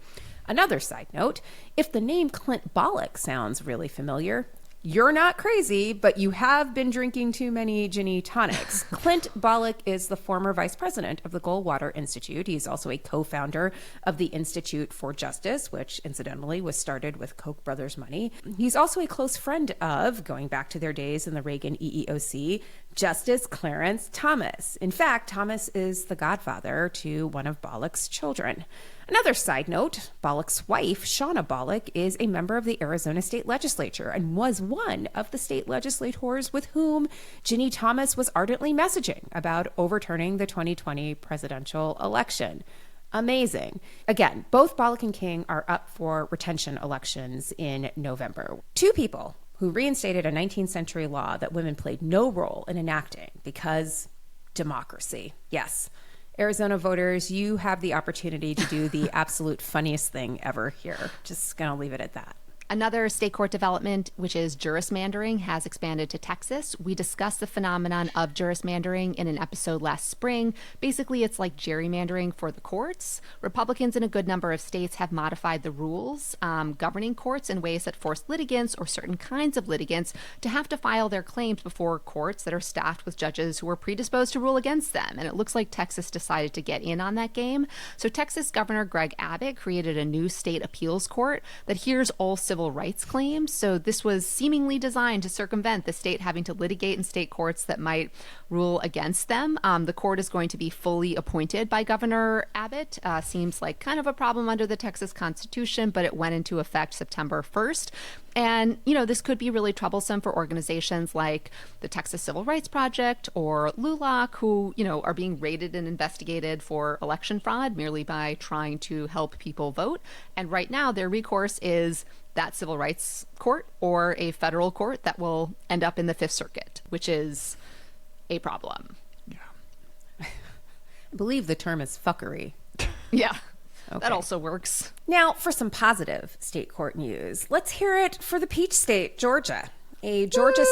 [SPEAKER 1] Another side note, if the name Clint Bollock sounds really familiar, you're not crazy, but you have been drinking too many Ginny tonics. Clint Bollock is the former vice president of the Goldwater Institute. He's also a co-founder of the Institute for Justice, which incidentally was started with Koch brothers' money. He's also a close friend of, going back to their days in the Reagan EEOC, Justice Clarence Thomas. In fact, Thomas is the godfather to one of Bollock's children. Another side note, Bollock's wife, Shauna Bollock, is a member of the Arizona State Legislature and was one of the state legislators with whom Ginny Thomas was ardently messaging about overturning the 2020 presidential election. Amazing. Again, both Bollock and King are up for retention elections in November. 2 people who reinstated a 19th century law that women played no role in enacting because democracy. Yes. Arizona voters, you have the opportunity to do the absolute funniest thing ever here. Just going to leave it at that.
[SPEAKER 2] Another state court development, which is jurismandering, has expanded to Texas. We discussed the phenomenon of jurismandering in an episode last spring. Basically, it's like gerrymandering for the courts. Republicans in a good number of states have modified the rules governing courts in ways that force litigants or certain kinds of litigants to have to file their claims before courts that are staffed with judges who are predisposed to rule against them. And it looks like Texas decided to get in on that game. So Texas Governor Greg Abbott created a new state appeals court that hears all civil rights claims. So this was seemingly designed to circumvent the state having to litigate in state courts that might rule against them. The court is going to be fully appointed by Governor Abbott. Seems like kind of a problem under the Texas Constitution, but it went into effect September 1st. And, this could be really troublesome for organizations like the Texas Civil Rights Project or LULAC, who, are being raided and investigated for election fraud merely by trying to help people vote. And right now, their recourse is that civil rights court or a federal court that will end up in the Fifth Circuit, which is a problem.
[SPEAKER 1] Yeah. I believe the term is fuckery.
[SPEAKER 2] Yeah.
[SPEAKER 1] Okay.
[SPEAKER 2] That also works.
[SPEAKER 1] Now, for some positive state court news, let's hear it for the Peach State, Georgia. A Georgia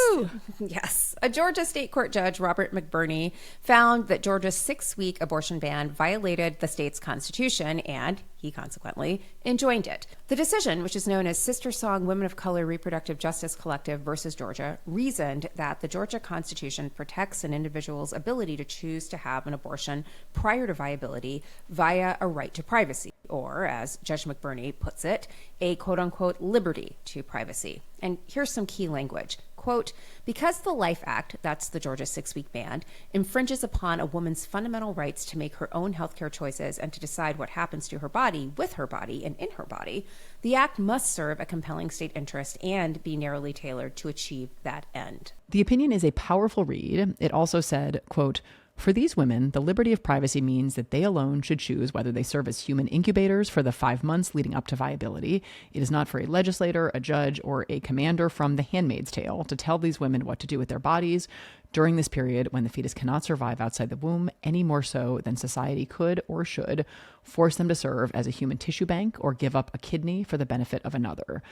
[SPEAKER 1] state court judge, Robert McBurney, found that Georgia's 6-week abortion ban violated the state's constitution, and he consequently enjoined it. The decision, which is known as Sister Song Women of Color Reproductive Justice Collective versus Georgia, reasoned that the Georgia Constitution protects an individual's ability to choose to have an abortion prior to viability via a right to privacy, or, as Judge McBurney puts it, a quote-unquote liberty to privacy. And here's some key language. Quote, because the Life Act, that's the Georgia 6-week ban, infringes upon a woman's fundamental rights to make her own healthcare choices and to decide what happens to her body, with her body, and in her body, the act must serve a compelling state interest and be narrowly tailored to achieve that end.
[SPEAKER 3] The opinion is a powerful read. It also said, quote, for these women, the liberty of privacy means that they alone should choose whether they serve as human incubators for the 5 months leading up to viability. It is not for a legislator, a judge, or a commander from The Handmaid's Tale to tell these women what to do with their bodies during this period when the fetus cannot survive outside the womb any more so than society could or should force them to serve as a human tissue bank or give up a kidney for the benefit of another.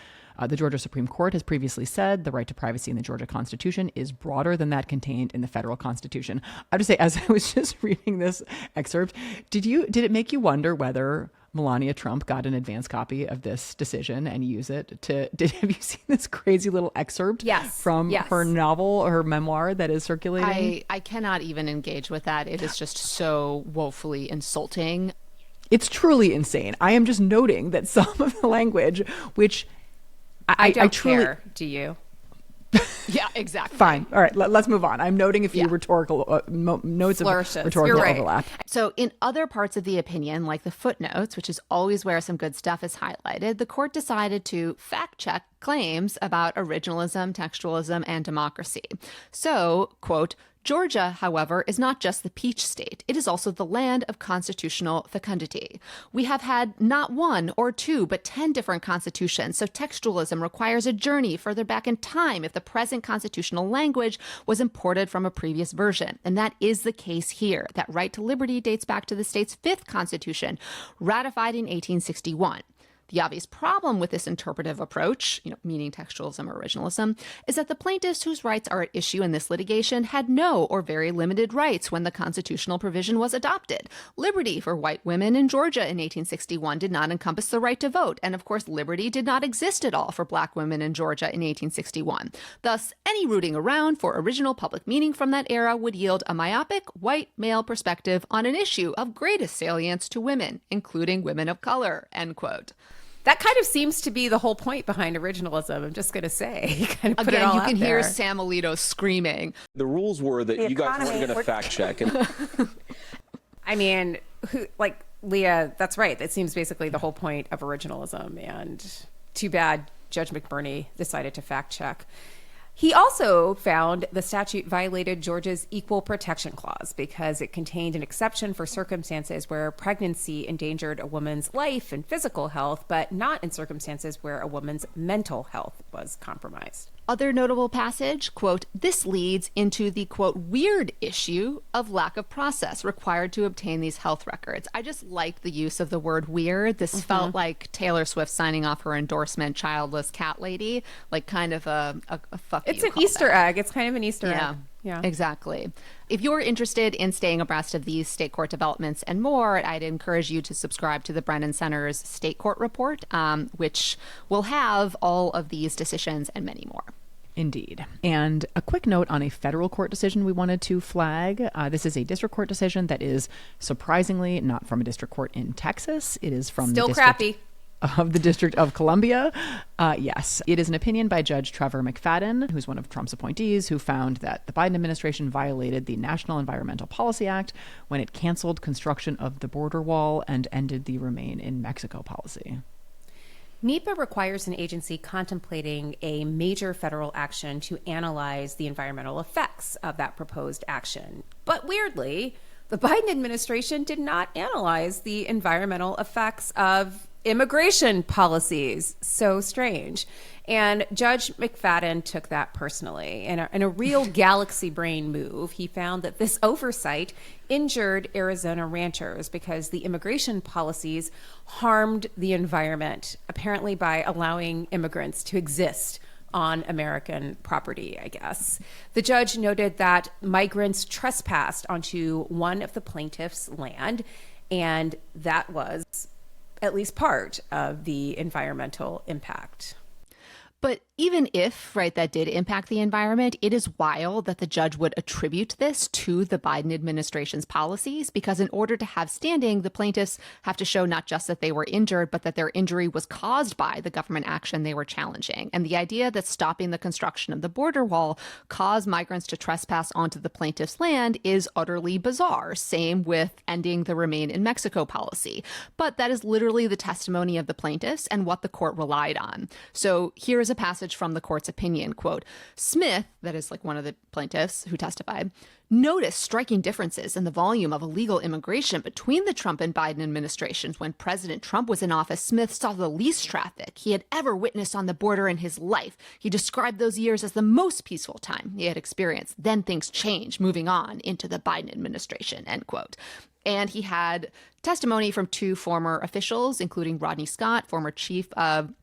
[SPEAKER 3] The Georgia Supreme Court has previously said the right to privacy in the Georgia Constitution is broader than that contained in the federal Constitution. I have to say, as I was just reading this excerpt, did it make you wonder whether Melania Trump got an advance copy of this decision and use it to, have you seen this crazy little excerpt from her novel or her memoir that is circulating?
[SPEAKER 2] I cannot even engage with that. It is just so woefully insulting.
[SPEAKER 3] It's truly insane. I am just noting that some of the language, which
[SPEAKER 1] I don't
[SPEAKER 3] truly
[SPEAKER 1] care. Do you?
[SPEAKER 2] Yeah, exactly.
[SPEAKER 3] Fine. All right, let's move on. I'm noting a few rhetorical notes
[SPEAKER 1] Flourishes.
[SPEAKER 3] of rhetorical
[SPEAKER 1] You're right.
[SPEAKER 3] overlap.
[SPEAKER 2] So in other parts of the opinion, like the footnotes, which is always where some good stuff is highlighted, the court decided to fact-check claims about originalism, textualism, and democracy. So, quote, Georgia, however, is not just the Peach State. It is also the land of constitutional fecundity. We have had not 1 or 2, but 10 different constitutions, so textualism requires a journey further back in time if the present constitutional language was imported from a previous version. And that is the case here. That right to liberty dates back to the state's 5th constitution, ratified in 1861. The obvious problem with this interpretive approach, meaning textualism or originalism, is that the plaintiffs whose rights are at issue in this litigation had no or very limited rights when the constitutional provision was adopted. Liberty for white women in Georgia in 1861 did not encompass the right to vote, and of course liberty did not exist at all for black women in Georgia in 1861. Thus, any rooting around for original public meaning from that era would yield a myopic, white male perspective on an issue of greatest salience to women, including women of color, end quote.
[SPEAKER 1] That kind of seems to be the whole point behind originalism, I'm just going to say. Kind of put
[SPEAKER 2] Again,
[SPEAKER 1] it all
[SPEAKER 2] you can
[SPEAKER 1] out
[SPEAKER 2] hear
[SPEAKER 1] there.
[SPEAKER 2] Sam Alito screaming.
[SPEAKER 5] The rules were that you guys weren't going to fact check. And
[SPEAKER 1] I mean, Leah, that's right. That seems basically the whole point of originalism. And too bad Judge McBurney decided to fact check. He also found the statute violated Georgia's Equal Protection Clause because it contained an exception for circumstances where pregnancy endangered a woman's life and physical health, but not in circumstances where a woman's mental health was compromised.
[SPEAKER 2] Other notable passage, quote, this leads into the, quote, weird issue of lack of process required to obtain these health records. I just liked the use of the word weird. This felt like Taylor Swift signing off her endorsement, childless cat lady, like kind of a fuck you.
[SPEAKER 1] It's an Easter egg. It's kind of an Easter egg.
[SPEAKER 2] Yeah, exactly. If you're interested in staying abreast of these state court developments and more, I'd encourage you to subscribe to the Brennan Center's State Court Report, which will have all of these decisions and many more.
[SPEAKER 3] Indeed. And a quick note on a federal court decision we wanted to flag. This is a district court decision that is surprisingly not from a district court in Texas. It is from
[SPEAKER 1] Still
[SPEAKER 3] the district
[SPEAKER 1] crappy.
[SPEAKER 3] Of the District of Columbia. Yes, it is an opinion by Judge Trevor McFadden, who's one of Trump's appointees, who found that the Biden administration violated the National Environmental Policy Act when it canceled construction of the border wall and ended the Remain in Mexico policy.
[SPEAKER 1] NEPA requires an agency contemplating a major federal action to analyze the environmental effects of that proposed action. But weirdly, the Biden administration did not analyze the environmental effects of immigration policies. So strange. And Judge McFadden took that personally. In a real galaxy brain move, he found that this oversight injured Arizona ranchers because the immigration policies harmed the environment, apparently by allowing immigrants to exist on American property, I guess. The judge noted that migrants trespassed onto one of the plaintiffs' land, and that was at least part of the environmental impact.
[SPEAKER 2] But even if, that did impact the environment, it is wild that the judge would attribute this to the Biden administration's policies, because in order to have standing, the plaintiffs have to show not just that they were injured, but that their injury was caused by the government action they were challenging. And the idea that stopping the construction of the border wall caused migrants to trespass onto the plaintiff's land is utterly bizarre. Same with ending the Remain in Mexico policy. But that is literally the testimony of the plaintiffs and what the court relied on. So here is a passage from the court's opinion, quote, Smith, that is one of the plaintiffs who testified, noticed striking differences in the volume of illegal immigration between the Trump and Biden administrations. When President Trump was in office, Smith saw the least traffic he had ever witnessed on the border in his life. He described those years as the most peaceful time he had experienced. Then things changed, moving on into the Biden administration, end quote. And he had testimony from two former officials, including Rodney Scott, former chief of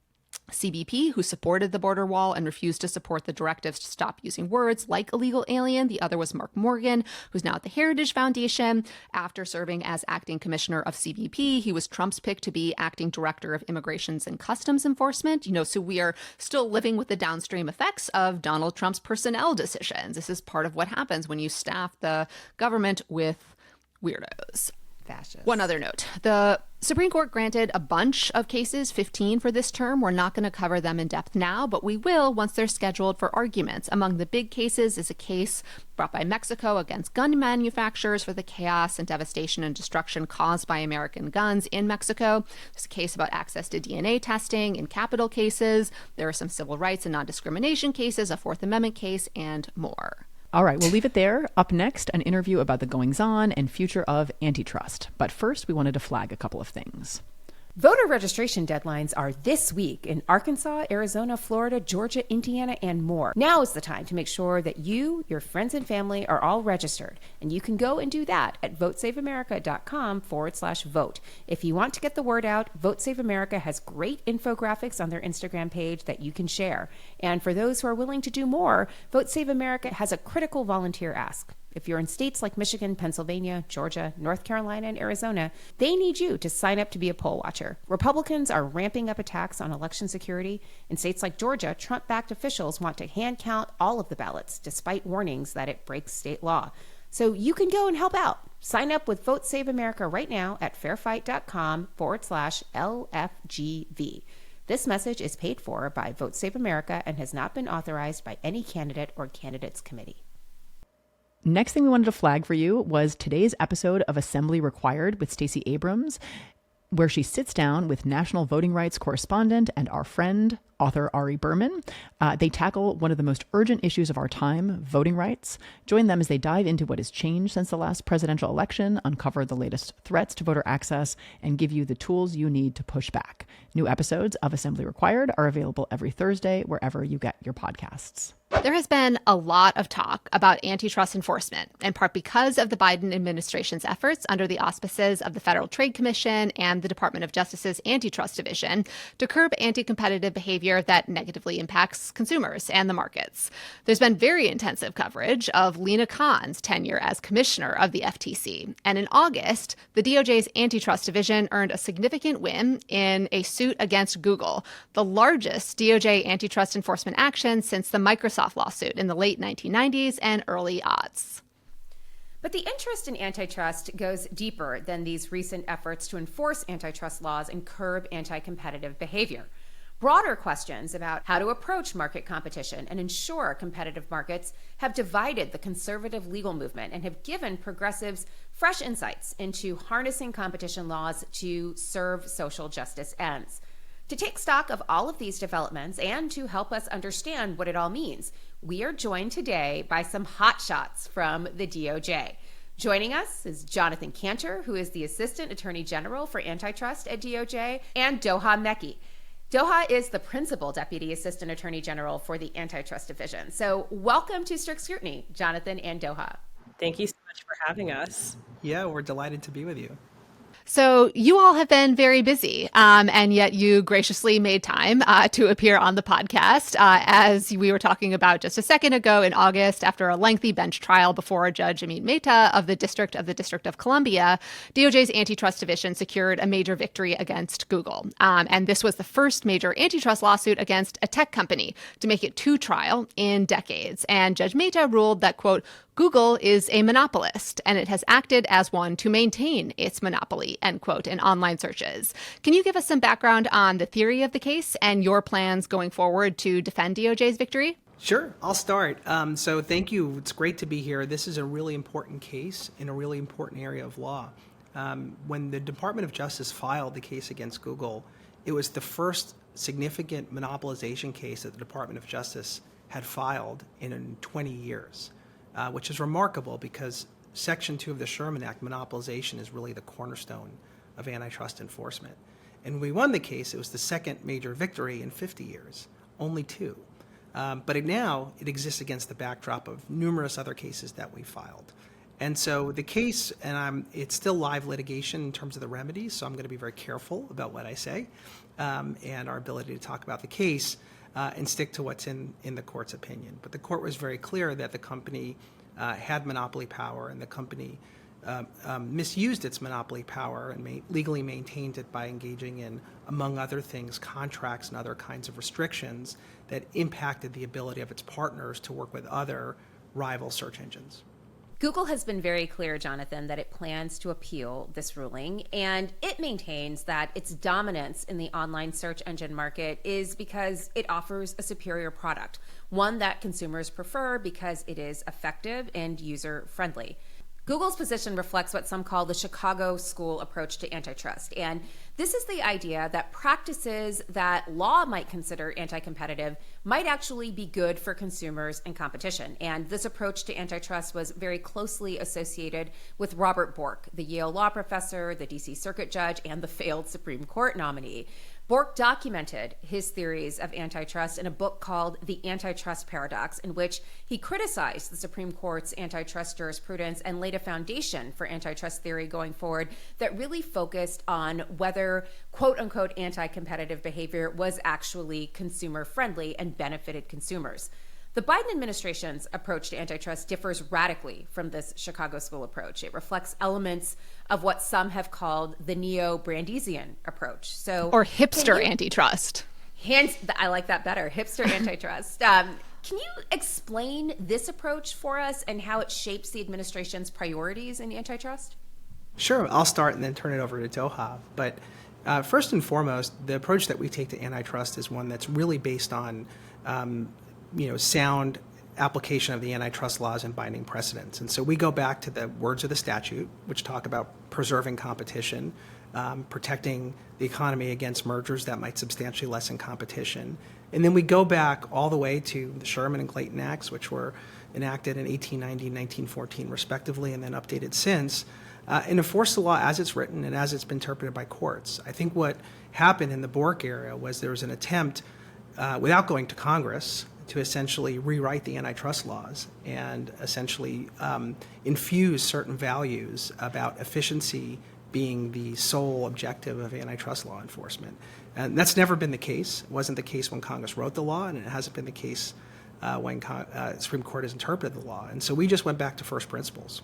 [SPEAKER 2] CBP, who supported the border wall and refused to support the directives to stop using words like illegal alien. The other was Mark Morgan, who's now at the Heritage Foundation. After serving as acting commissioner of CBP, he was Trump's pick to be acting director of Immigrations and Customs Enforcement. So we are still living with the downstream effects of Donald Trump's personnel decisions. This is part of what happens when you staff the government with weirdos.
[SPEAKER 1] Fascist.
[SPEAKER 2] One other note. The Supreme Court granted a bunch of cases, 15 for this term. We're not going to cover them in depth now, but we will once they're scheduled for arguments. Among the big cases is a case brought by Mexico against gun manufacturers for the chaos and devastation and destruction caused by American guns in Mexico. There's a case about access to DNA testing in capital cases. There are some civil rights and non-discrimination cases, a Fourth Amendment case, and more.
[SPEAKER 3] All right, we'll leave it there. Up next, an interview about the goings-on and future of Antitrust. But first, we wanted to flag a couple of things.
[SPEAKER 1] Voter registration deadlines are this week in Arkansas, Arizona, Florida, Georgia, Indiana, and more. Now is the time to make sure that you, your friends, and family are all registered. And you can go and do that at votesaveamerica.com/vote. If you want to get the word out, Vote Save America has great infographics on their Instagram page that you can share. And for those who are willing to do more, Vote Save America has a critical volunteer ask. If you're in states like Michigan, Pennsylvania, Georgia, North Carolina, and Arizona, they need you to sign up to be a poll watcher. Republicans are ramping up attacks on election security. In states like Georgia, Trump-backed officials want to hand count all of the ballots, despite warnings that it breaks state law. So you can go and help out. Sign up with Vote Save America right now at fairfight.com/LFGV. This message is paid for by Vote Save America and has not been authorized by any candidate or candidates committee.
[SPEAKER 3] Next thing we wanted to flag for you was today's episode of Assembly Required with Stacey Abrams, where she sits down with national voting rights correspondent and our friend, author Ari Berman. They tackle one of the most urgent issues of our time, voting rights. Join them as they dive into what has changed since the last presidential election, uncover the latest threats to voter access, and give you the tools you need to push back. New episodes of Assembly Required are available every Thursday wherever you get your podcasts.
[SPEAKER 2] There has been a lot of talk about antitrust enforcement, in part because of the Biden administration's efforts under the auspices of the Federal Trade Commission and the Department of Justice's Antitrust Division to curb anti-competitive behavior that negatively impacts consumers and the markets. There's been very intensive coverage of Lina Khan's tenure as commissioner of the FTC. And in August, the DOJ's Antitrust Division earned a significant win in a suit against Google, the largest DOJ antitrust enforcement action since the Microsoft lawsuit in the late 1990s and early aughts.
[SPEAKER 1] But the interest in antitrust goes deeper than these recent efforts to enforce antitrust laws and curb anti-competitive behavior. Broader questions about how to approach market competition and ensure competitive markets have divided the conservative legal movement and have given progressives fresh insights into harnessing competition laws to serve social justice ends. To take stock of all of these developments and to help us understand what it all means, we are joined today by some hotshots from the DOJ. Joining us is Jonathan Kanter, who is the Assistant Attorney General for Antitrust at DOJ, and Doha Mekki. Doha is the Principal Deputy Assistant Attorney General for the Antitrust Division. So welcome to Strict Scrutiny, Jonathan and Doha.
[SPEAKER 8] Thank you so much for having us. Yeah, we're delighted to be with you.
[SPEAKER 2] So you all have been very busy, and yet you graciously made time to appear on the podcast. As we were talking about just a second ago, in August, after a lengthy bench trial before Judge Amit Mehta of the District of Columbia, DOJ's Antitrust Division secured a major victory against Google. And this was the first major antitrust lawsuit against a tech company to make it to trial in decades. And Judge Mehta ruled that, quote, Google is a monopolist, and it has acted as one to maintain its monopoly, end quote, in online searches. Can you give us some background on the theory of the case and your plans going forward to defend DOJ's victory?
[SPEAKER 8] Sure, I'll start. So thank you. It's great to be here. This is a really important case in a really important area of law. When the Department of Justice filed the case against Google, it was the first significant monopolization case that the Department of Justice had filed in 20 years. Which is remarkable because Section 2 of the Sherman Act, monopolization, is really the cornerstone of antitrust enforcement. And when we won the case, it was the second major victory in 50 years, only two. But now it exists against the backdrop of numerous other cases that we filed. And so the case, and it's still live litigation in terms of the remedies, so I'm going to be very careful about what I say and our ability to talk about the case. And stick to what's in the court's opinion. But the court was very clear that the company had monopoly power, and the company misused its monopoly power and legally maintained it by engaging in, among other things, contracts and other kinds of restrictions that impacted the ability of its partners to work with other rival search engines.
[SPEAKER 1] Google has been very clear, Jonathan, that it plans to appeal this ruling, and it maintains that its dominance in the online search engine market is because it offers a superior product, one that consumers prefer because it is effective and user-friendly. Google's position reflects what some call the Chicago school approach to antitrust. And this is the idea that practices that law might consider anti-competitive might actually be good for consumers and competition. And this approach to antitrust was very closely associated with Robert Bork, the Yale law professor, the DC Circuit judge, and the failed Supreme Court nominee. Bork documented his theories of antitrust in a book called The Antitrust Paradox, in which he criticized the Supreme Court's antitrust jurisprudence and laid a foundation for antitrust theory going forward that really focused on whether quote-unquote anti-competitive behavior was actually consumer-friendly and benefited consumers. The Biden administration's approach to antitrust differs radically from this Chicago school approach. It reflects elements of what some have called the neo-Brandesian approach.
[SPEAKER 2] Or hipster antitrust.
[SPEAKER 1] I like that better, hipster antitrust. Can you explain this approach for us and how it shapes the administration's priorities in antitrust?
[SPEAKER 8] Sure, I'll start and then turn it over to Doha. But first and foremost, the approach that we take to antitrust is one that's really based on sound application of the antitrust laws and binding precedents. And so we go back to the words of the statute, which talk about preserving competition, protecting the economy against mergers that might substantially lessen competition. And then we go back all the way to the Sherman and Clayton Acts, which were enacted in 1890 and 1914 respectively, and then updated since, and enforce the law as it's written and as it's been interpreted by courts. I think what happened in the Bork era was there was an attempt, without going to Congress, to essentially rewrite the antitrust laws and essentially infuse certain values about efficiency being the sole objective of antitrust law enforcement. And that's never been the case. It wasn't the case when Congress wrote the law, and it hasn't been the case when Supreme Court has interpreted the law. And so we just went back to first principles.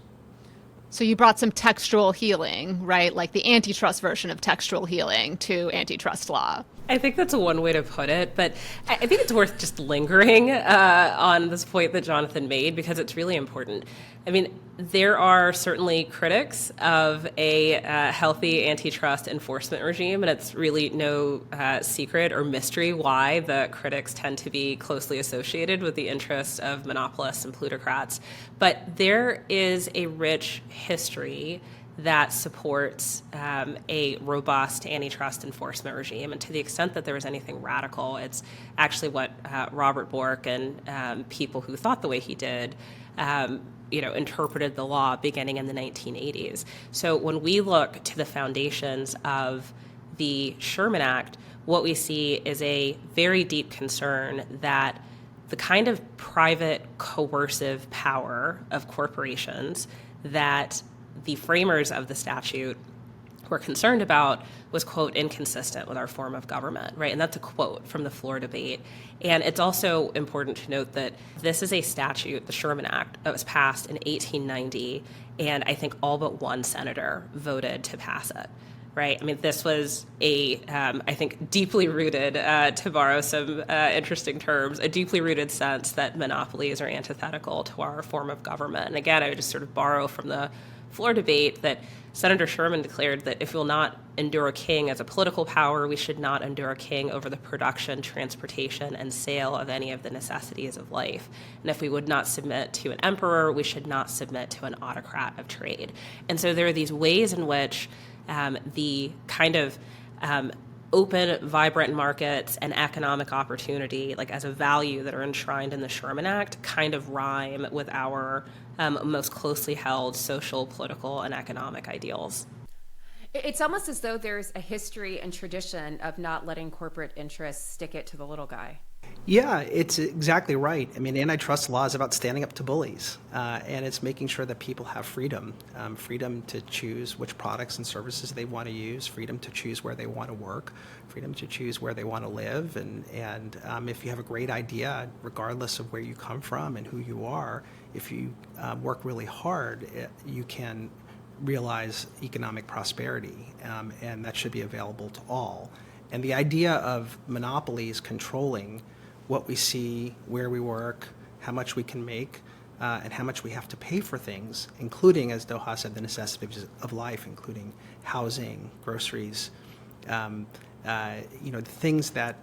[SPEAKER 2] So you brought some textual healing, right? Like the antitrust version of textual healing to antitrust law.
[SPEAKER 9] I think that's one way to put it, but I think it's worth just lingering on this point that Jonathan made because it's really important. I mean, there are certainly critics of a healthy antitrust enforcement regime, and it's really no secret or mystery why the critics tend to be closely associated with the interests of monopolists and plutocrats. But there is a rich history that supports a robust antitrust enforcement regime. And to the extent that there was anything radical, it's actually what Robert Bork and people who thought the way he did interpreted the law beginning in the 1980s. So when we look to the foundations of the Sherman Act, what we see is a very deep concern that the kind of private coercive power of corporations that the framers of the statute were concerned about was, quote, inconsistent with our form of government, right? And that's a quote from the floor debate. And it's also important to note that this is a statute, the Sherman Act, that was passed in 1890, and I think all but one senator voted to pass it, right? I mean, this was I think, deeply rooted, to borrow some interesting terms, a deeply rooted sense that monopolies are antithetical to our form of government. And again, I would just sort of borrow from the floor debate that Senator Sherman declared that if we will not endure a king as a political power, we should not endure a king over the production, transportation, and sale of any of the necessities of life. And if we would not submit to an emperor, we should not submit to an autocrat of trade. And so there are these ways in which the kind of open, vibrant markets and economic opportunity, like as a value that are enshrined in the Sherman Act, kind of rhyme with our most closely held social, political, and economic ideals.
[SPEAKER 1] It's almost as though there's a history and tradition of not letting corporate interests stick it to the little guy.
[SPEAKER 8] Yeah, it's exactly right. I mean, antitrust law is about standing up to bullies, and it's making sure that people have freedom, freedom to choose which products and services they want to use, freedom to choose where they want to work, freedom to choose where they want to live, and if you have a great idea, regardless of where you come from and who you are, if you work really hard, you can realize economic prosperity, and that should be available to all. And the idea of monopolies controlling what we see, where we work, how much we can make, and how much we have to pay for things, including, as Doha said, the necessities of life, including housing, groceries, the things that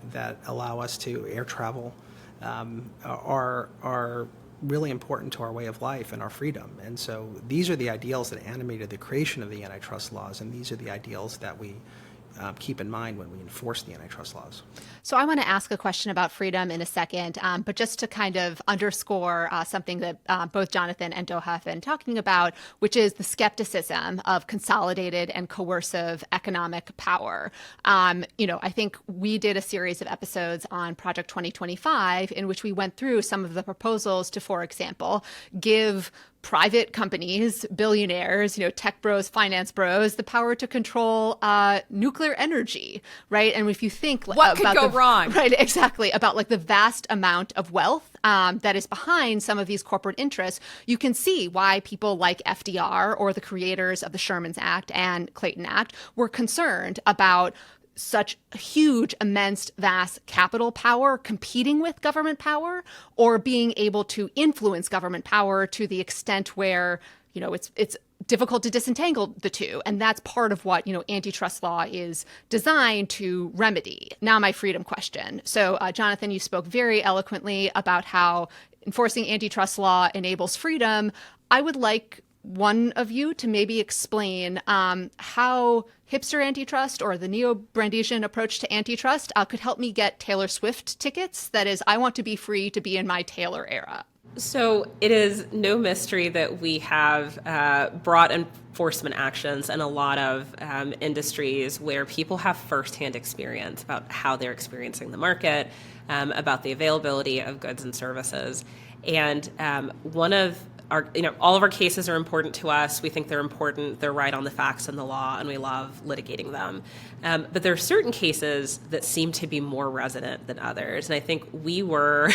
[SPEAKER 8] allow us to air travel, are really important to our way of life and our freedom. And so these are the ideals that animated the creation of the antitrust laws, and these are the ideals that we keep in mind when we enforce the antitrust laws.
[SPEAKER 2] So I want to ask a question about freedom in a second, but just to kind of underscore something that both Jonathan and Doha have been talking about, which is the skepticism of consolidated and coercive economic power. I think we did a series of episodes on Project 2025 in which we went through some of the proposals to, for example, give private companies, billionaires, tech bros, finance bros, the power to control nuclear energy, right? And if you think
[SPEAKER 1] what could go wrong,
[SPEAKER 2] right? Exactly, about like the vast amount of wealth that is behind some of these corporate interests, you can see why people like FDR or the creators of the Sherman's Act and Clayton Act were concerned about such huge, immense, vast capital power competing with government power, or being able to influence government power to the extent where, it's difficult to disentangle the two. And that's part of what, antitrust law is designed to remedy. Now, my freedom question. So, Jonathan, you spoke very eloquently about how enforcing antitrust law enables freedom. I would like one of you to maybe explain how hipster antitrust or the neo-Brandeisian approach to antitrust could help me get Taylor Swift tickets. That is, I want to be free to be in my Taylor era.
[SPEAKER 9] So it is no mystery that we have brought enforcement actions in a lot of industries where people have firsthand experience about how they're experiencing the market, about the availability of goods and services. And one of all of our cases are important to us. We think they're important. They're right on the facts and the law, and we love litigating them. But there are certain cases that seem to be more resonant than others. And I think we were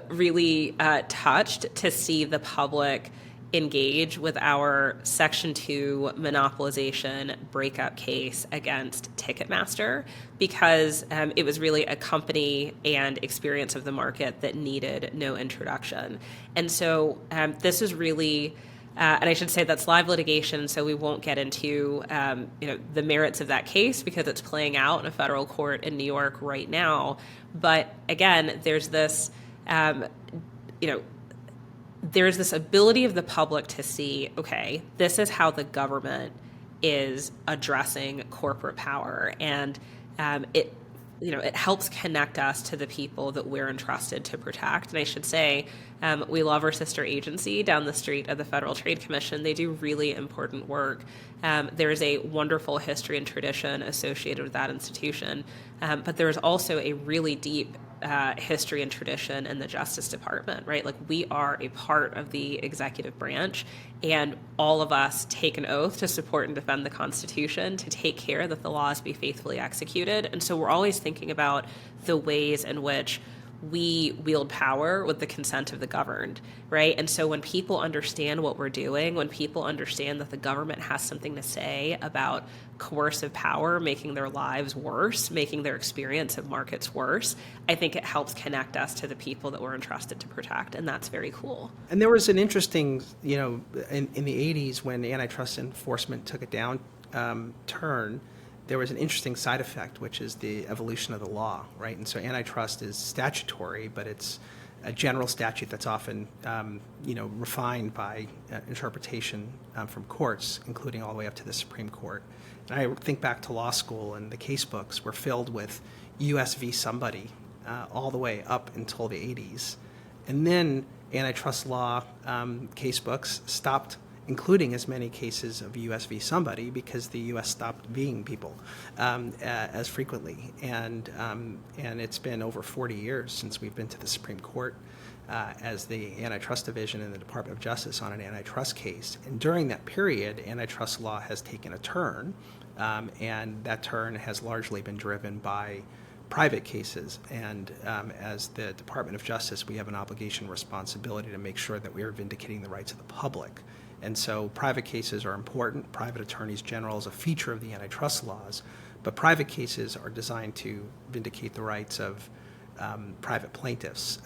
[SPEAKER 9] really touched to see the public engage with our Section 2 monopolization breakup case against Ticketmaster, because it was really a company and experience of the market that needed no introduction. And so this is really, and I should say that's live litigation, so we won't get into the merits of that case because it's playing out in a federal court in New York right now. But again, there's this there's this ability of the public to see, okay, this is how the government is addressing corporate power, and it helps connect us to the people that we're entrusted to protect. And I should say, we love our sister agency down the street of the Federal Trade Commission. They do really important work. There is a wonderful history and tradition associated with that institution, but there is also a really deep history and tradition in the Justice Department, right? Like, we are a part of the executive branch, and all of us take an oath to support and defend the Constitution, to take care that the laws be faithfully executed. And so we're always thinking about the ways in which we wield power with the consent of the governed, right? And so when people understand what we're doing, when people understand that the government has something to say about coercive power making their lives worse, making their experience of markets worse, I think it helps connect us to the people that we're entrusted to protect, and that's very cool.
[SPEAKER 8] And there was an interesting, in the 80s when antitrust enforcement took a turn, there was an interesting side effect, which is the evolution of the law, right? And so antitrust is statutory, but it's a general statute that's often, refined by interpretation from courts, including all the way up to the Supreme Court. And I think back to law school, and the case books were filled with U.S. v. somebody all the way up until the 80s. And then antitrust law case books stopped including as many cases of U.S. v. somebody because the U.S. stopped being people as frequently. And it's been over 40 years since we've been to the Supreme Court as the Antitrust Division in the Department of Justice on an antitrust case. And during that period, antitrust law has taken a turn, and that turn has largely been driven by private cases. And as the Department of Justice, we have an obligation and responsibility to make sure that we are vindicating the rights of the public. And so private cases are important. Private attorneys general is a feature of the antitrust laws, but private cases are designed to vindicate the rights of private plaintiffs.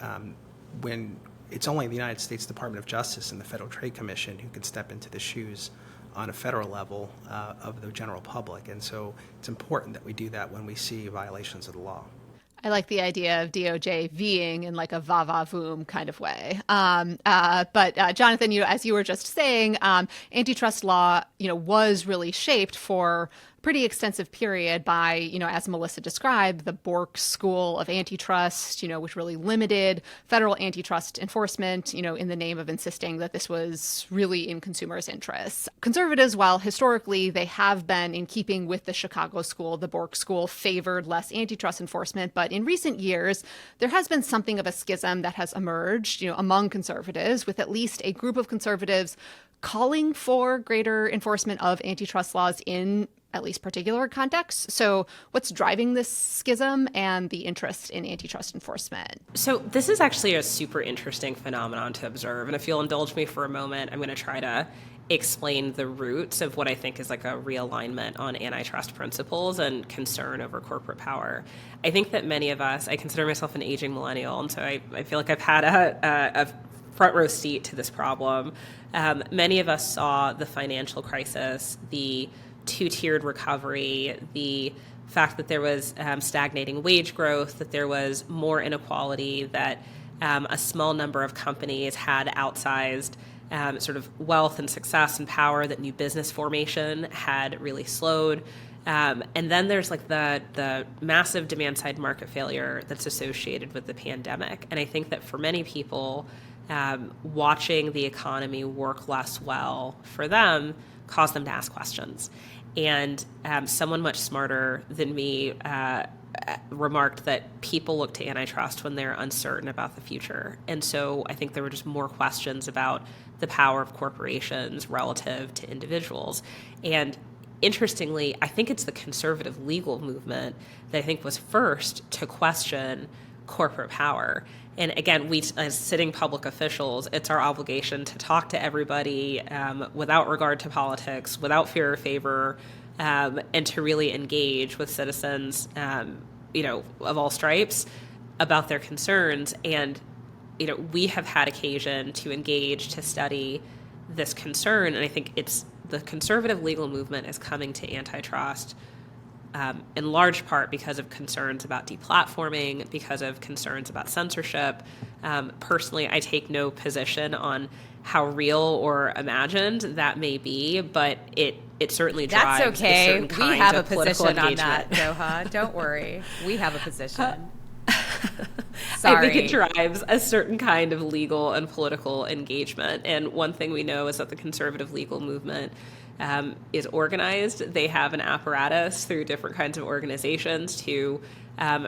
[SPEAKER 8] When it's only the United States Department of Justice and the Federal Trade Commission who can step into the shoes on a federal level of the general public. And so it's important that we do that when we see violations of the law.
[SPEAKER 2] I like the idea of DOJ Ving in like a va-va-voom kind of way. But Jonathan, as you were just saying, antitrust law, was really shaped for pretty extensive period by, as Melissa described, the Bork School of Antitrust, which really limited federal antitrust enforcement, in the name of insisting that this was really in consumers' interests. Conservatives, while historically they have been in keeping with the Chicago School, the Bork School favored less antitrust enforcement, but in recent years, there has been something of a schism that has emerged, among conservatives, with at least a group of conservatives calling for greater enforcement of antitrust laws in at least particular contexts. So what's driving this schism and the interest in antitrust enforcement?
[SPEAKER 9] So this is actually a super interesting phenomenon to observe. And if you'll indulge me for a moment, I'm going to try to explain the roots of what I think is like a realignment on antitrust principles and concern over corporate power. I think that many of us, I consider myself an aging millennial, and so I feel like I've had a front row seat to this problem. Many of us saw the financial crisis, the two-tiered recovery, the fact that there was stagnating wage growth, that there was more inequality, that a small number of companies had outsized sort of wealth and success and power, that new business formation had really slowed. And then there's like the massive demand-side market failure that's associated with the pandemic. And I think that for many people, watching the economy work less well for them caused them to ask questions. And someone much smarter than me remarked that people look to antitrust when they're uncertain about the future. And so I think there were just more questions about the power of corporations relative to individuals. And interestingly, I think it's the conservative legal movement that I think was first to question corporate power. And again, we as sitting public officials, it's our obligation to talk to everybody without regard to politics, without fear or favor, and to really engage with citizens, of all stripes about their concerns. And, we have had occasion to engage, to study this concern. And I think it's the conservative legal movement is coming to antitrust in large part because of concerns about deplatforming, because of concerns about censorship. Personally, I take no position on how real or imagined that may be, but it certainly drives
[SPEAKER 1] That's okay.
[SPEAKER 9] a certain kind
[SPEAKER 1] we have
[SPEAKER 9] of
[SPEAKER 1] a
[SPEAKER 9] political
[SPEAKER 1] position on
[SPEAKER 9] engagement.
[SPEAKER 1] that, Doha. Don't worry. We have a position.
[SPEAKER 9] I think it drives a certain kind of legal and political engagement. And one thing we know is that the conservative legal movement is organized. They have an apparatus through different kinds of organizations to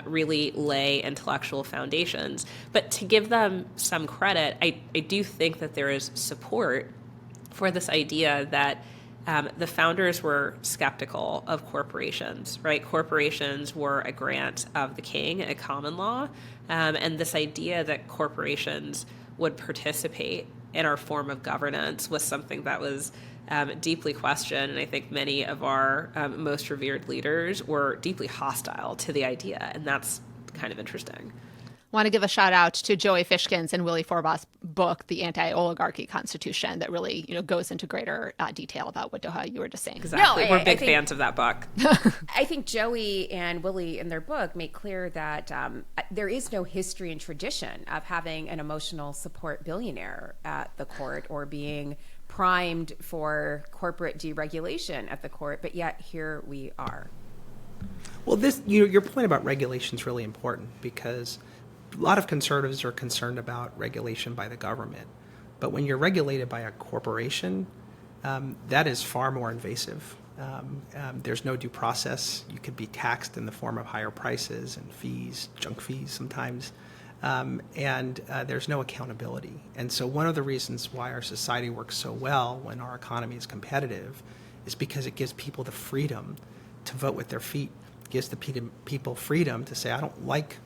[SPEAKER 9] really lay intellectual foundations. But to give them some credit, I do think that there is support for this idea that the founders were skeptical of corporations, right? Corporations were a grant of the king, a common law, and this idea that corporations would participate in our form of governance was something that was deeply questioned, and I think many of our most revered leaders were deeply hostile to the idea, and that's kind of interesting.
[SPEAKER 2] I want to give a shout out to Joey Fishkin's and Willie Forbach's book, The Anti-Oligarchy Constitution, that really goes into greater detail about what, Doha, you were just saying.
[SPEAKER 9] Exactly.
[SPEAKER 1] No,
[SPEAKER 9] We're big fans of that book.
[SPEAKER 1] I think Joey and Willie in their book make clear that there is no history and tradition of having an emotional support billionaire at the court or being primed for corporate deregulation at the court, but yet here we are.
[SPEAKER 8] Well, your point about regulation is really important because a lot of conservatives are concerned about regulation by the government. But when you're regulated by a corporation, that is far more invasive. There's no due process. You could be taxed in the form of higher prices and fees, junk fees sometimes. And there's no accountability. And so one of the reasons why our society works so well when our economy is competitive is because it gives people the freedom to vote with their feet. It gives the people freedom to say, I don't like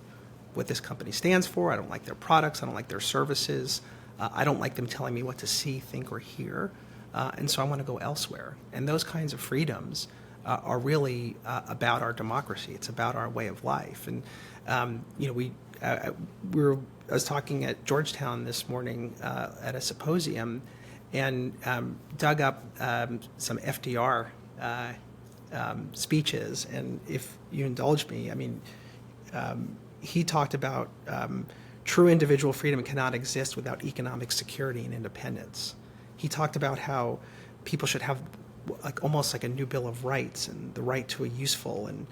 [SPEAKER 8] what this company stands for. I don't like their products. I don't like their services. I don't like them telling me what to see, think, or hear. And so I want to go elsewhere. And those kinds of freedoms are really about our democracy. It's about our way of life. And, I was talking at Georgetown this morning at a symposium and dug up some FDR speeches. And if you indulge me, I mean, he talked about true individual freedom cannot exist without economic security and independence. He talked about how people should have almost like a new Bill of Rights, and the right to a useful and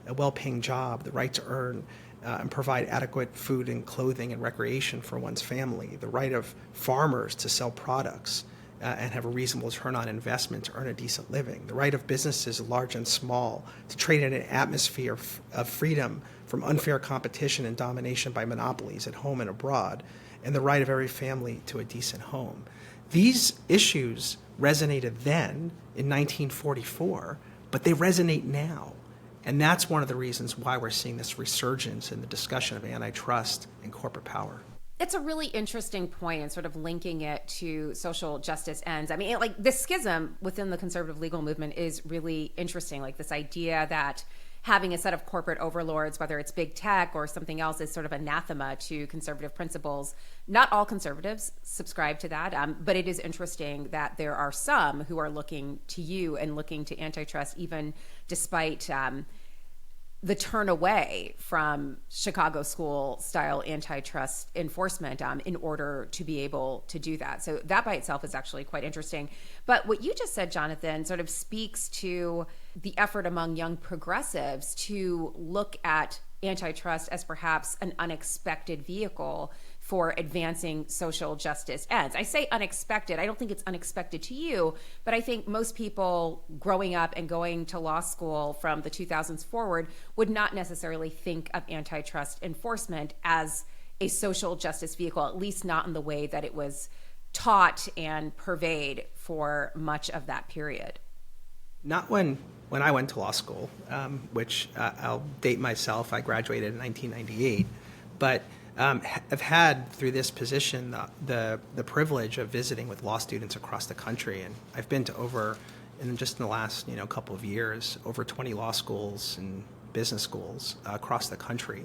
[SPEAKER 8] a well-paying job, the right to earn and provide adequate food and clothing and recreation for one's family, the right of farmers to sell products and have a reasonable return on investment to earn a decent living, the right of businesses large and small to trade in an atmosphere of freedom from unfair competition and domination by monopolies at home and abroad, and the right of every family to a decent home. These issues resonated then in 1944, but they resonate now. And that's one of the reasons why we're seeing this resurgence in the discussion of antitrust and corporate power.
[SPEAKER 1] It's a really interesting point and sort of linking it to social justice ends. I mean, like this schism within the conservative legal movement is really interesting. Like this idea that having a set of corporate overlords, whether it's big tech or something else, is sort of anathema to conservative principles. Not all conservatives subscribe to that, but it is interesting that there are some who are looking to you and looking to antitrust, even despite the turn away from Chicago school style antitrust enforcement in order to be able to do that. So that by itself is actually quite interesting. But what you just said, Jonathan, sort of speaks to the effort among young progressives to look at antitrust as perhaps an unexpected vehicle for advancing social justice ends. I say unexpected. I don't think it's unexpected to you, but I think most people growing up and going to law school from the 2000s forward would not necessarily think of antitrust enforcement as a social justice vehicle, at least not in the way that it was taught and purveyed for much of that period.
[SPEAKER 8] Not when I went to law school, which I'll date myself. I graduated in 1998, but I've had through this position the privilege of visiting with law students across the country, and I've been to over, in just in the last couple of years, over 20 law schools and business schools across the country,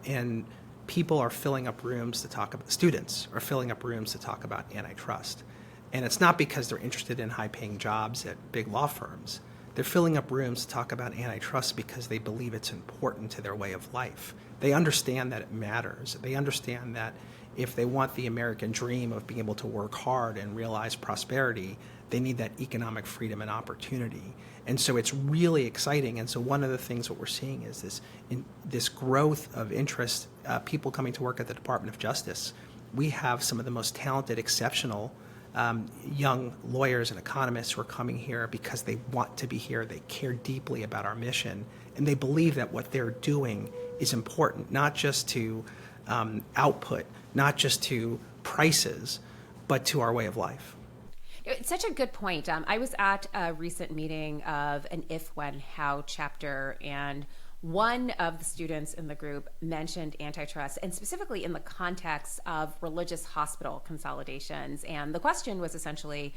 [SPEAKER 8] and people are filling up rooms to talk about. Students are filling up rooms to talk about antitrust, and it's not because they're interested in high-paying jobs at big law firms. They're filling up rooms to talk about antitrust because they believe it's important to their way of life. They understand that it matters. They understand that if they want the American dream of being able to work hard and realize prosperity, they need that economic freedom and opportunity. And so it's really exciting. And so one of the things what we're seeing is this growth of interest, people coming to work at the Department of Justice. We have some of the most talented, exceptional young lawyers and economists who are coming here because they want to be here. They care deeply about our mission, and they believe that what they're doing is important, not just to output, not just to prices, but to our way of life.
[SPEAKER 1] It's such a good point. I was at a recent meeting of an If, When, How chapter, and one of the students in the group mentioned antitrust, and specifically in the context of religious hospital consolidations. And the question was essentially,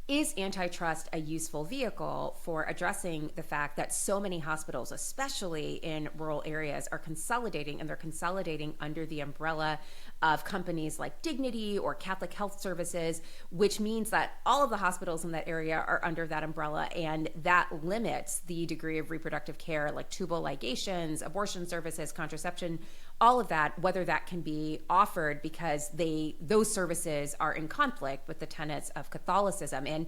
[SPEAKER 1] is antitrust a useful vehicle for addressing the fact that so many hospitals, especially in rural areas, are consolidating, and they're consolidating under the umbrella of companies like Dignity or Catholic Health Services, which means that all of the hospitals in that area are under that umbrella, and that limits the degree of reproductive care, like tubal ligations, abortion services, contraception, all of that, whether that can be offered because those services are in conflict with the tenets of Catholicism. And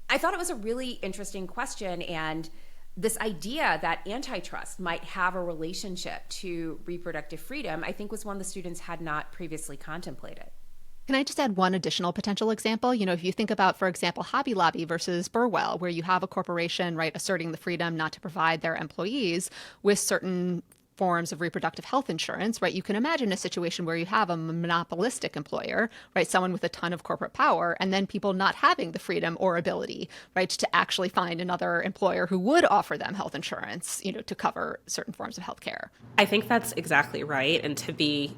[SPEAKER 1] I thought it was a really interesting question, and this idea that antitrust might have a relationship to reproductive freedom, I think was one the students had not previously contemplated.
[SPEAKER 2] Can I just add one additional potential example? If you think about, for example, Hobby Lobby versus Burwell, where you have a corporation, right, asserting the freedom not to provide their employees with certain forms of reproductive health insurance, right? You can imagine a situation where you have a monopolistic employer, right? Someone with a ton of corporate power, and then people not having the freedom or ability, right, to actually find another employer who would offer them health insurance, to cover certain forms of health care.
[SPEAKER 9] I think that's exactly right. And to be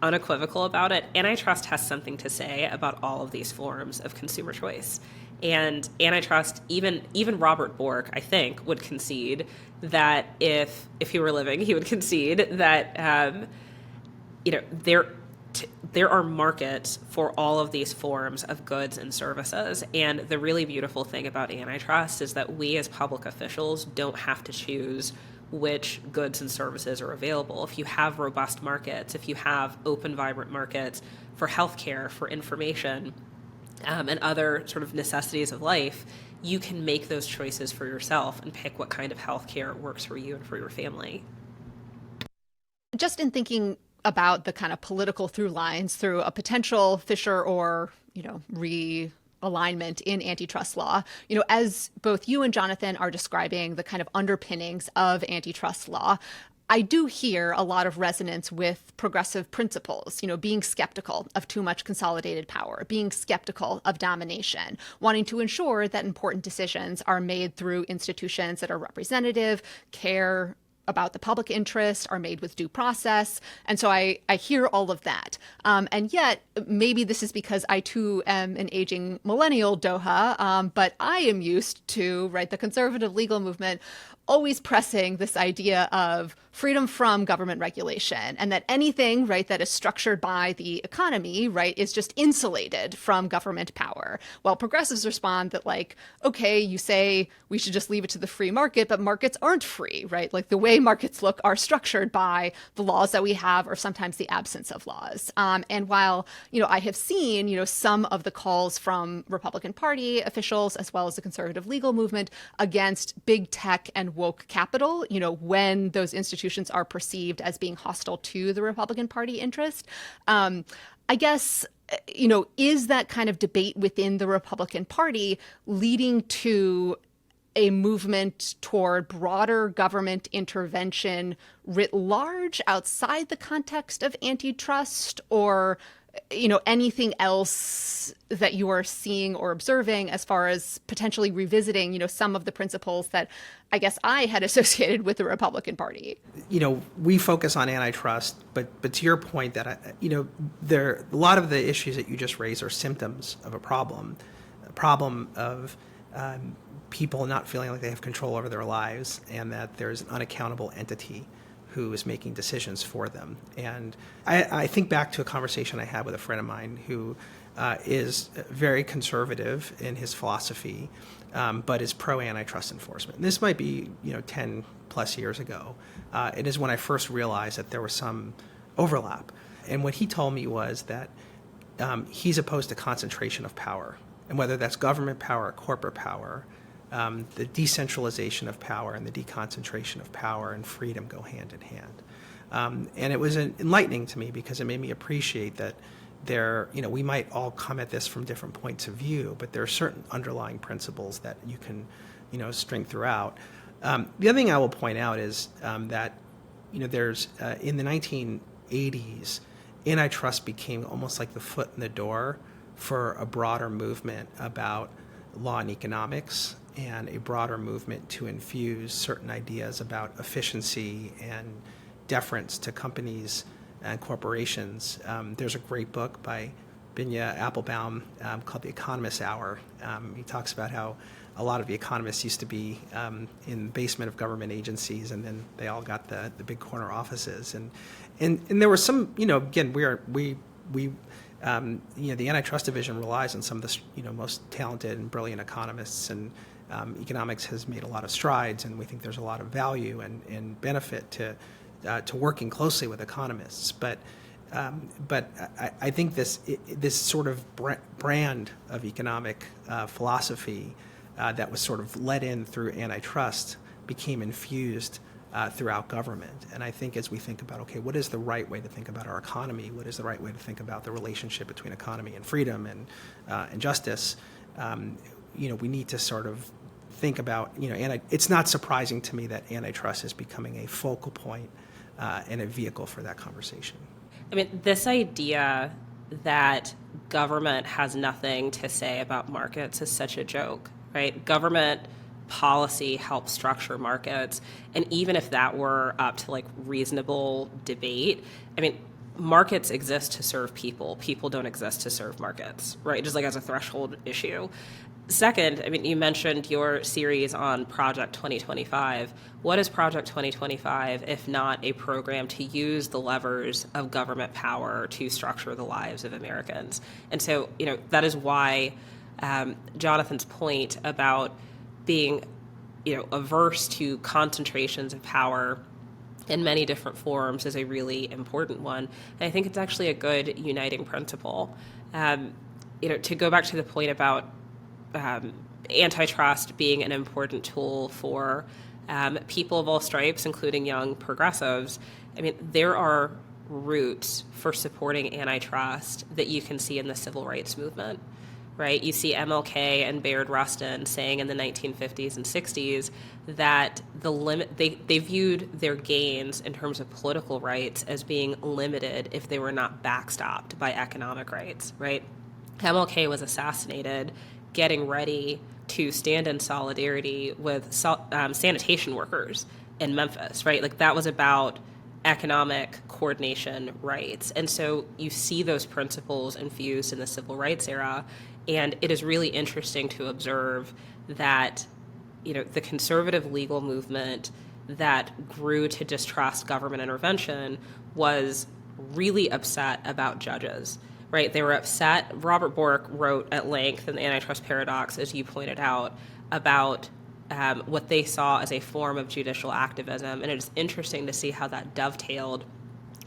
[SPEAKER 9] unequivocal about it, antitrust has something to say about all of these forms of consumer choice. And antitrust, even Robert Bork, I think, would concede that if he were living, he would concede that there are markets for all of these forms of goods and services. And the really beautiful thing about antitrust is that we as public officials don't have to choose which goods and services are available. If you have robust markets, if you have open, vibrant markets for healthcare, for information, and other sort of necessities of life, you can make those choices for yourself and pick what kind of healthcare works for you and for your family.
[SPEAKER 2] Just in thinking about the kind of political through lines through a potential fissure or, realignment in antitrust law, as both you and Jonathan are describing the kind of underpinnings of antitrust law, I do hear a lot of resonance with progressive principles, being skeptical of too much consolidated power, being skeptical of domination, wanting to ensure that important decisions are made through institutions that are representative, care about the public interest, are made with due process. And so I hear all of that. And yet, maybe this is because I too am an aging millennial, Doha, but I am used to, the conservative legal movement always pressing this idea of freedom from government regulation, and that anything, that is structured by the economy, is just insulated from government power. Well, progressives respond that, okay, you say we should just leave it to the free market, but markets aren't free, the way markets look are structured by the laws that we have, or sometimes the absence of laws. And while, I have seen, some of the calls from Republican Party officials, as well as the conservative legal movement, against big tech and woke capital, when those institutions are perceived as being hostile to the Republican Party interest. I guess, is that kind of debate within the Republican Party leading to a movement toward broader government intervention writ large outside the context of antitrust, or anything else that you are seeing or observing as far as potentially revisiting, some of the principles that I guess I had associated with the Republican Party?
[SPEAKER 8] We focus on antitrust, but to your point that, a lot of the issues that you just raised are symptoms of a problem of people not feeling like they have control over their lives, and that there's an unaccountable entity who is making decisions for them. And I think back to a conversation I had with a friend of mine who is very conservative in his philosophy, but is pro-antitrust enforcement. And this might be 10 plus years ago. It is when I first realized that there was some overlap. And what he told me was that he's opposed to concentration of power, and whether that's government power or corporate power, the decentralization of power and the deconcentration of power and freedom go hand in hand. And it was enlightening to me, because it made me appreciate that we might all come at this from different points of view, but there are certain underlying principles that you can, string throughout. The other thing I will point out is that, there's in the 1980s, antitrust became almost like the foot in the door for a broader movement about law and economics, and a broader movement to infuse certain ideas about efficiency and deference to companies and corporations. There's a great book by Binya Applebaum called The Economist's Hour. He talks about how a lot of the economists used to be in the basement of government agencies, and then they all got the big corner offices. And there was some, again, the antitrust division relies on some of the most talented and brilliant economists, and economics has made a lot of strides, and we think there's a lot of value and benefit to working closely with economists. But I think this sort of brand of economic philosophy that was sort of let in through antitrust became infused throughout government. And I think as we think about, okay, what is the right way to think about our economy? What is the right way to think about the relationship between economy and freedom and justice? We need to sort of think about, it's not surprising to me that antitrust is becoming a focal point and a vehicle for that conversation.
[SPEAKER 9] I mean, this idea that government has nothing to say about markets is such a joke, right? Government policy helps structure markets, and even if that were up to reasonable debate, I mean, markets exist to serve people. People don't exist to serve markets, right? Just as a threshold issue. Second, I mean, you mentioned your series on Project 2025. What is Project 2025 if not a program to use the levers of government power to structure the lives of Americans? And so, that is why Jonathan's point about being, averse to concentrations of power in many different forms is a really important one. And I think it's actually a good uniting principle. To go back to the point about antitrust being an important tool for people of all stripes, including young progressives, I mean, there are roots for supporting antitrust that you can see in the civil rights movement, right? You see MLK and Bayard Rustin saying in the 1950s and 60s that they viewed their gains in terms of political rights as being limited if they were not backstopped by economic rights, right? MLK was assassinated getting ready to stand in solidarity with sanitation workers in Memphis, right? Like that was about economic coordination rights. And so you see those principles infused in the civil rights era. And it is really interesting to observe that, the conservative legal movement that grew to distrust government intervention was really upset about judges, right? They were upset. Robert Bork wrote at length in the Antitrust Paradox, as you pointed out, about what they saw as a form of judicial activism. And it is interesting to see how that dovetailed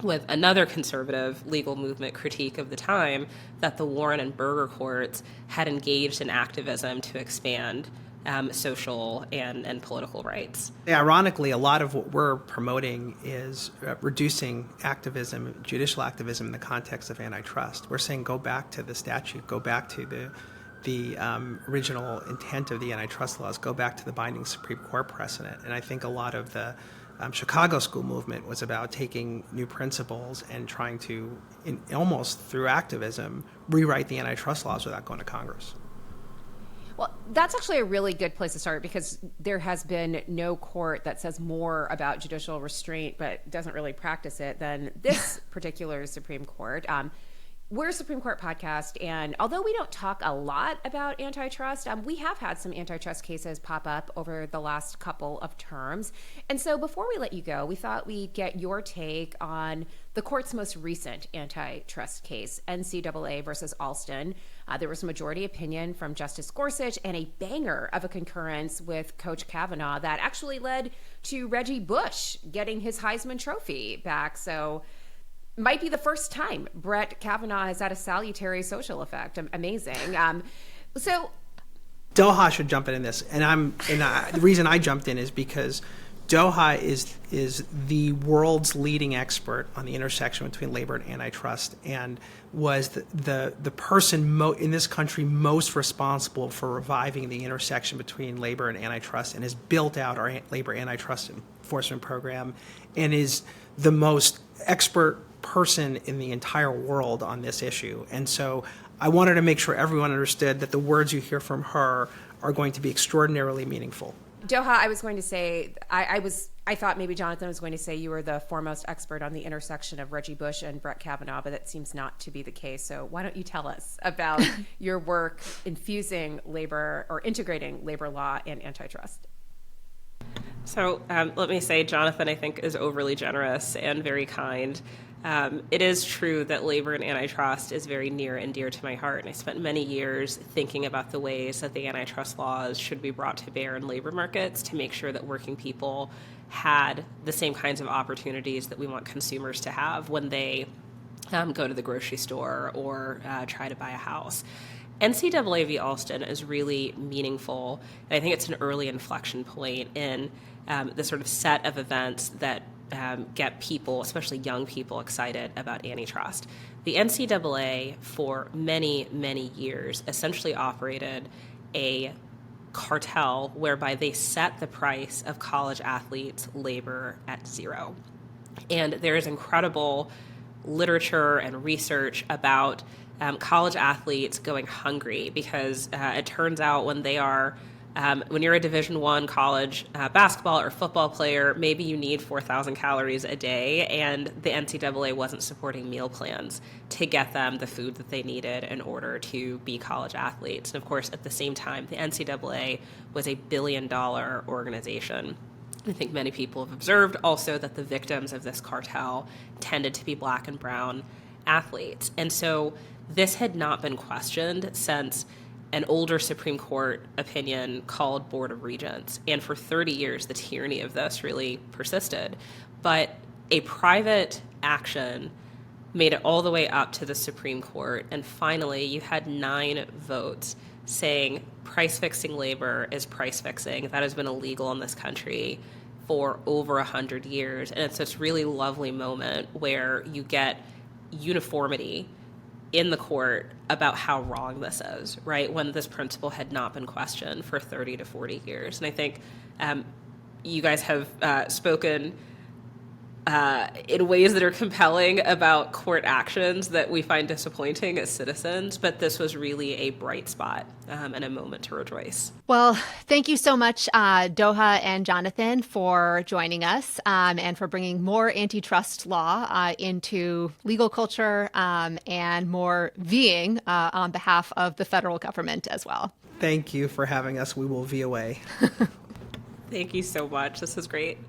[SPEAKER 9] with another conservative legal movement critique of the time, that the Warren and Burger courts had engaged in activism to expand social and political rights.
[SPEAKER 8] Ironically, a lot of what we're promoting is reducing activism, judicial activism, in the context of antitrust. We're saying go back to the statute, go back to the original intent of the antitrust laws, go back to the binding Supreme Court precedent. And I think a lot of the Chicago school movement was about taking new principles and trying to, almost through activism, rewrite the antitrust laws without going to Congress.
[SPEAKER 1] Well, that's actually a really good place to start, because there has been no court that says more about judicial restraint but doesn't really practice it than this particular Supreme Court. We're a Supreme Court podcast, and although we don't talk a lot about antitrust, we have had some antitrust cases pop up over the last couple of terms. And so before we let you go, we thought we'd get your take on the court's most recent antitrust case, NCAA versus Alston. There was a majority opinion from Justice Gorsuch and a banger of a concurrence with Coach Kavanaugh that actually led to Reggie Bush getting his Heisman Trophy back. So might be the first time Brett Kavanaugh has had a salutary social effect. Amazing. So
[SPEAKER 8] Doha should jump in this, and the reason I jumped in is because Doha is the world's leading expert on the intersection between labor and antitrust, and was the person in this country most responsible for reviving the intersection between labor and antitrust, and has built out our labor antitrust enforcement program, and is the most expert person in the entire world on this issue. And so I wanted to make sure everyone understood that the words you hear from her are going to be extraordinarily meaningful.
[SPEAKER 1] Doha, I was going to say, I thought maybe Jonathan was going to say you were the foremost expert on the intersection of Reggie Bush and Brett Kavanaugh, but that seems not to be the case. So why don't you tell us about your work infusing labor or integrating labor law and antitrust?
[SPEAKER 9] So let me say, Jonathan, I think, is overly generous and very kind. It is true that labor and antitrust is very near and dear to my heart, and I spent many years thinking about the ways that the antitrust laws should be brought to bear in labor markets to make sure that working people had the same kinds of opportunities that we want consumers to have when they go to the grocery store or try to buy a house. NCAA v. Alston is really meaningful, and I think it's an early inflection point in the sort of set of events that get people, especially young people, excited about antitrust. The NCAA, for many, many years, essentially operated a cartel whereby they set the price of college athletes' labor at zero. And there is incredible literature and research about college athletes going hungry because it turns out when you're a Division I college basketball or football player, maybe you need 4,000 calories a day, and the NCAA wasn't supporting meal plans to get them the food that they needed in order to be college athletes. And of course, at the same time, the NCAA was a $1 billion organization. I think many people have observed also that the victims of this cartel tended to be Black and brown athletes. And so this had not been questioned since an older Supreme Court opinion called Board of Regents. And for 30 years, the tyranny of this really persisted. But a private action made it all the way up to the Supreme Court. And finally, you had 9 votes saying price fixing labor is price fixing. That has been illegal in this country for over 100 years. And it's this really lovely moment where you get uniformity in the court about how wrong this is, right? When this principle had not been questioned for 30 to 40 years. And I think you guys have spoken in ways that are compelling about court actions that we find disappointing as citizens, but this was really a bright spot and a moment to rejoice.
[SPEAKER 2] Well, thank you so much, Doha and Jonathan, for joining us and for bringing more antitrust law into legal culture and more Ving on behalf of the federal government as well.
[SPEAKER 8] Thank you for having us. We will V away.
[SPEAKER 9] Thank you so much. This is great.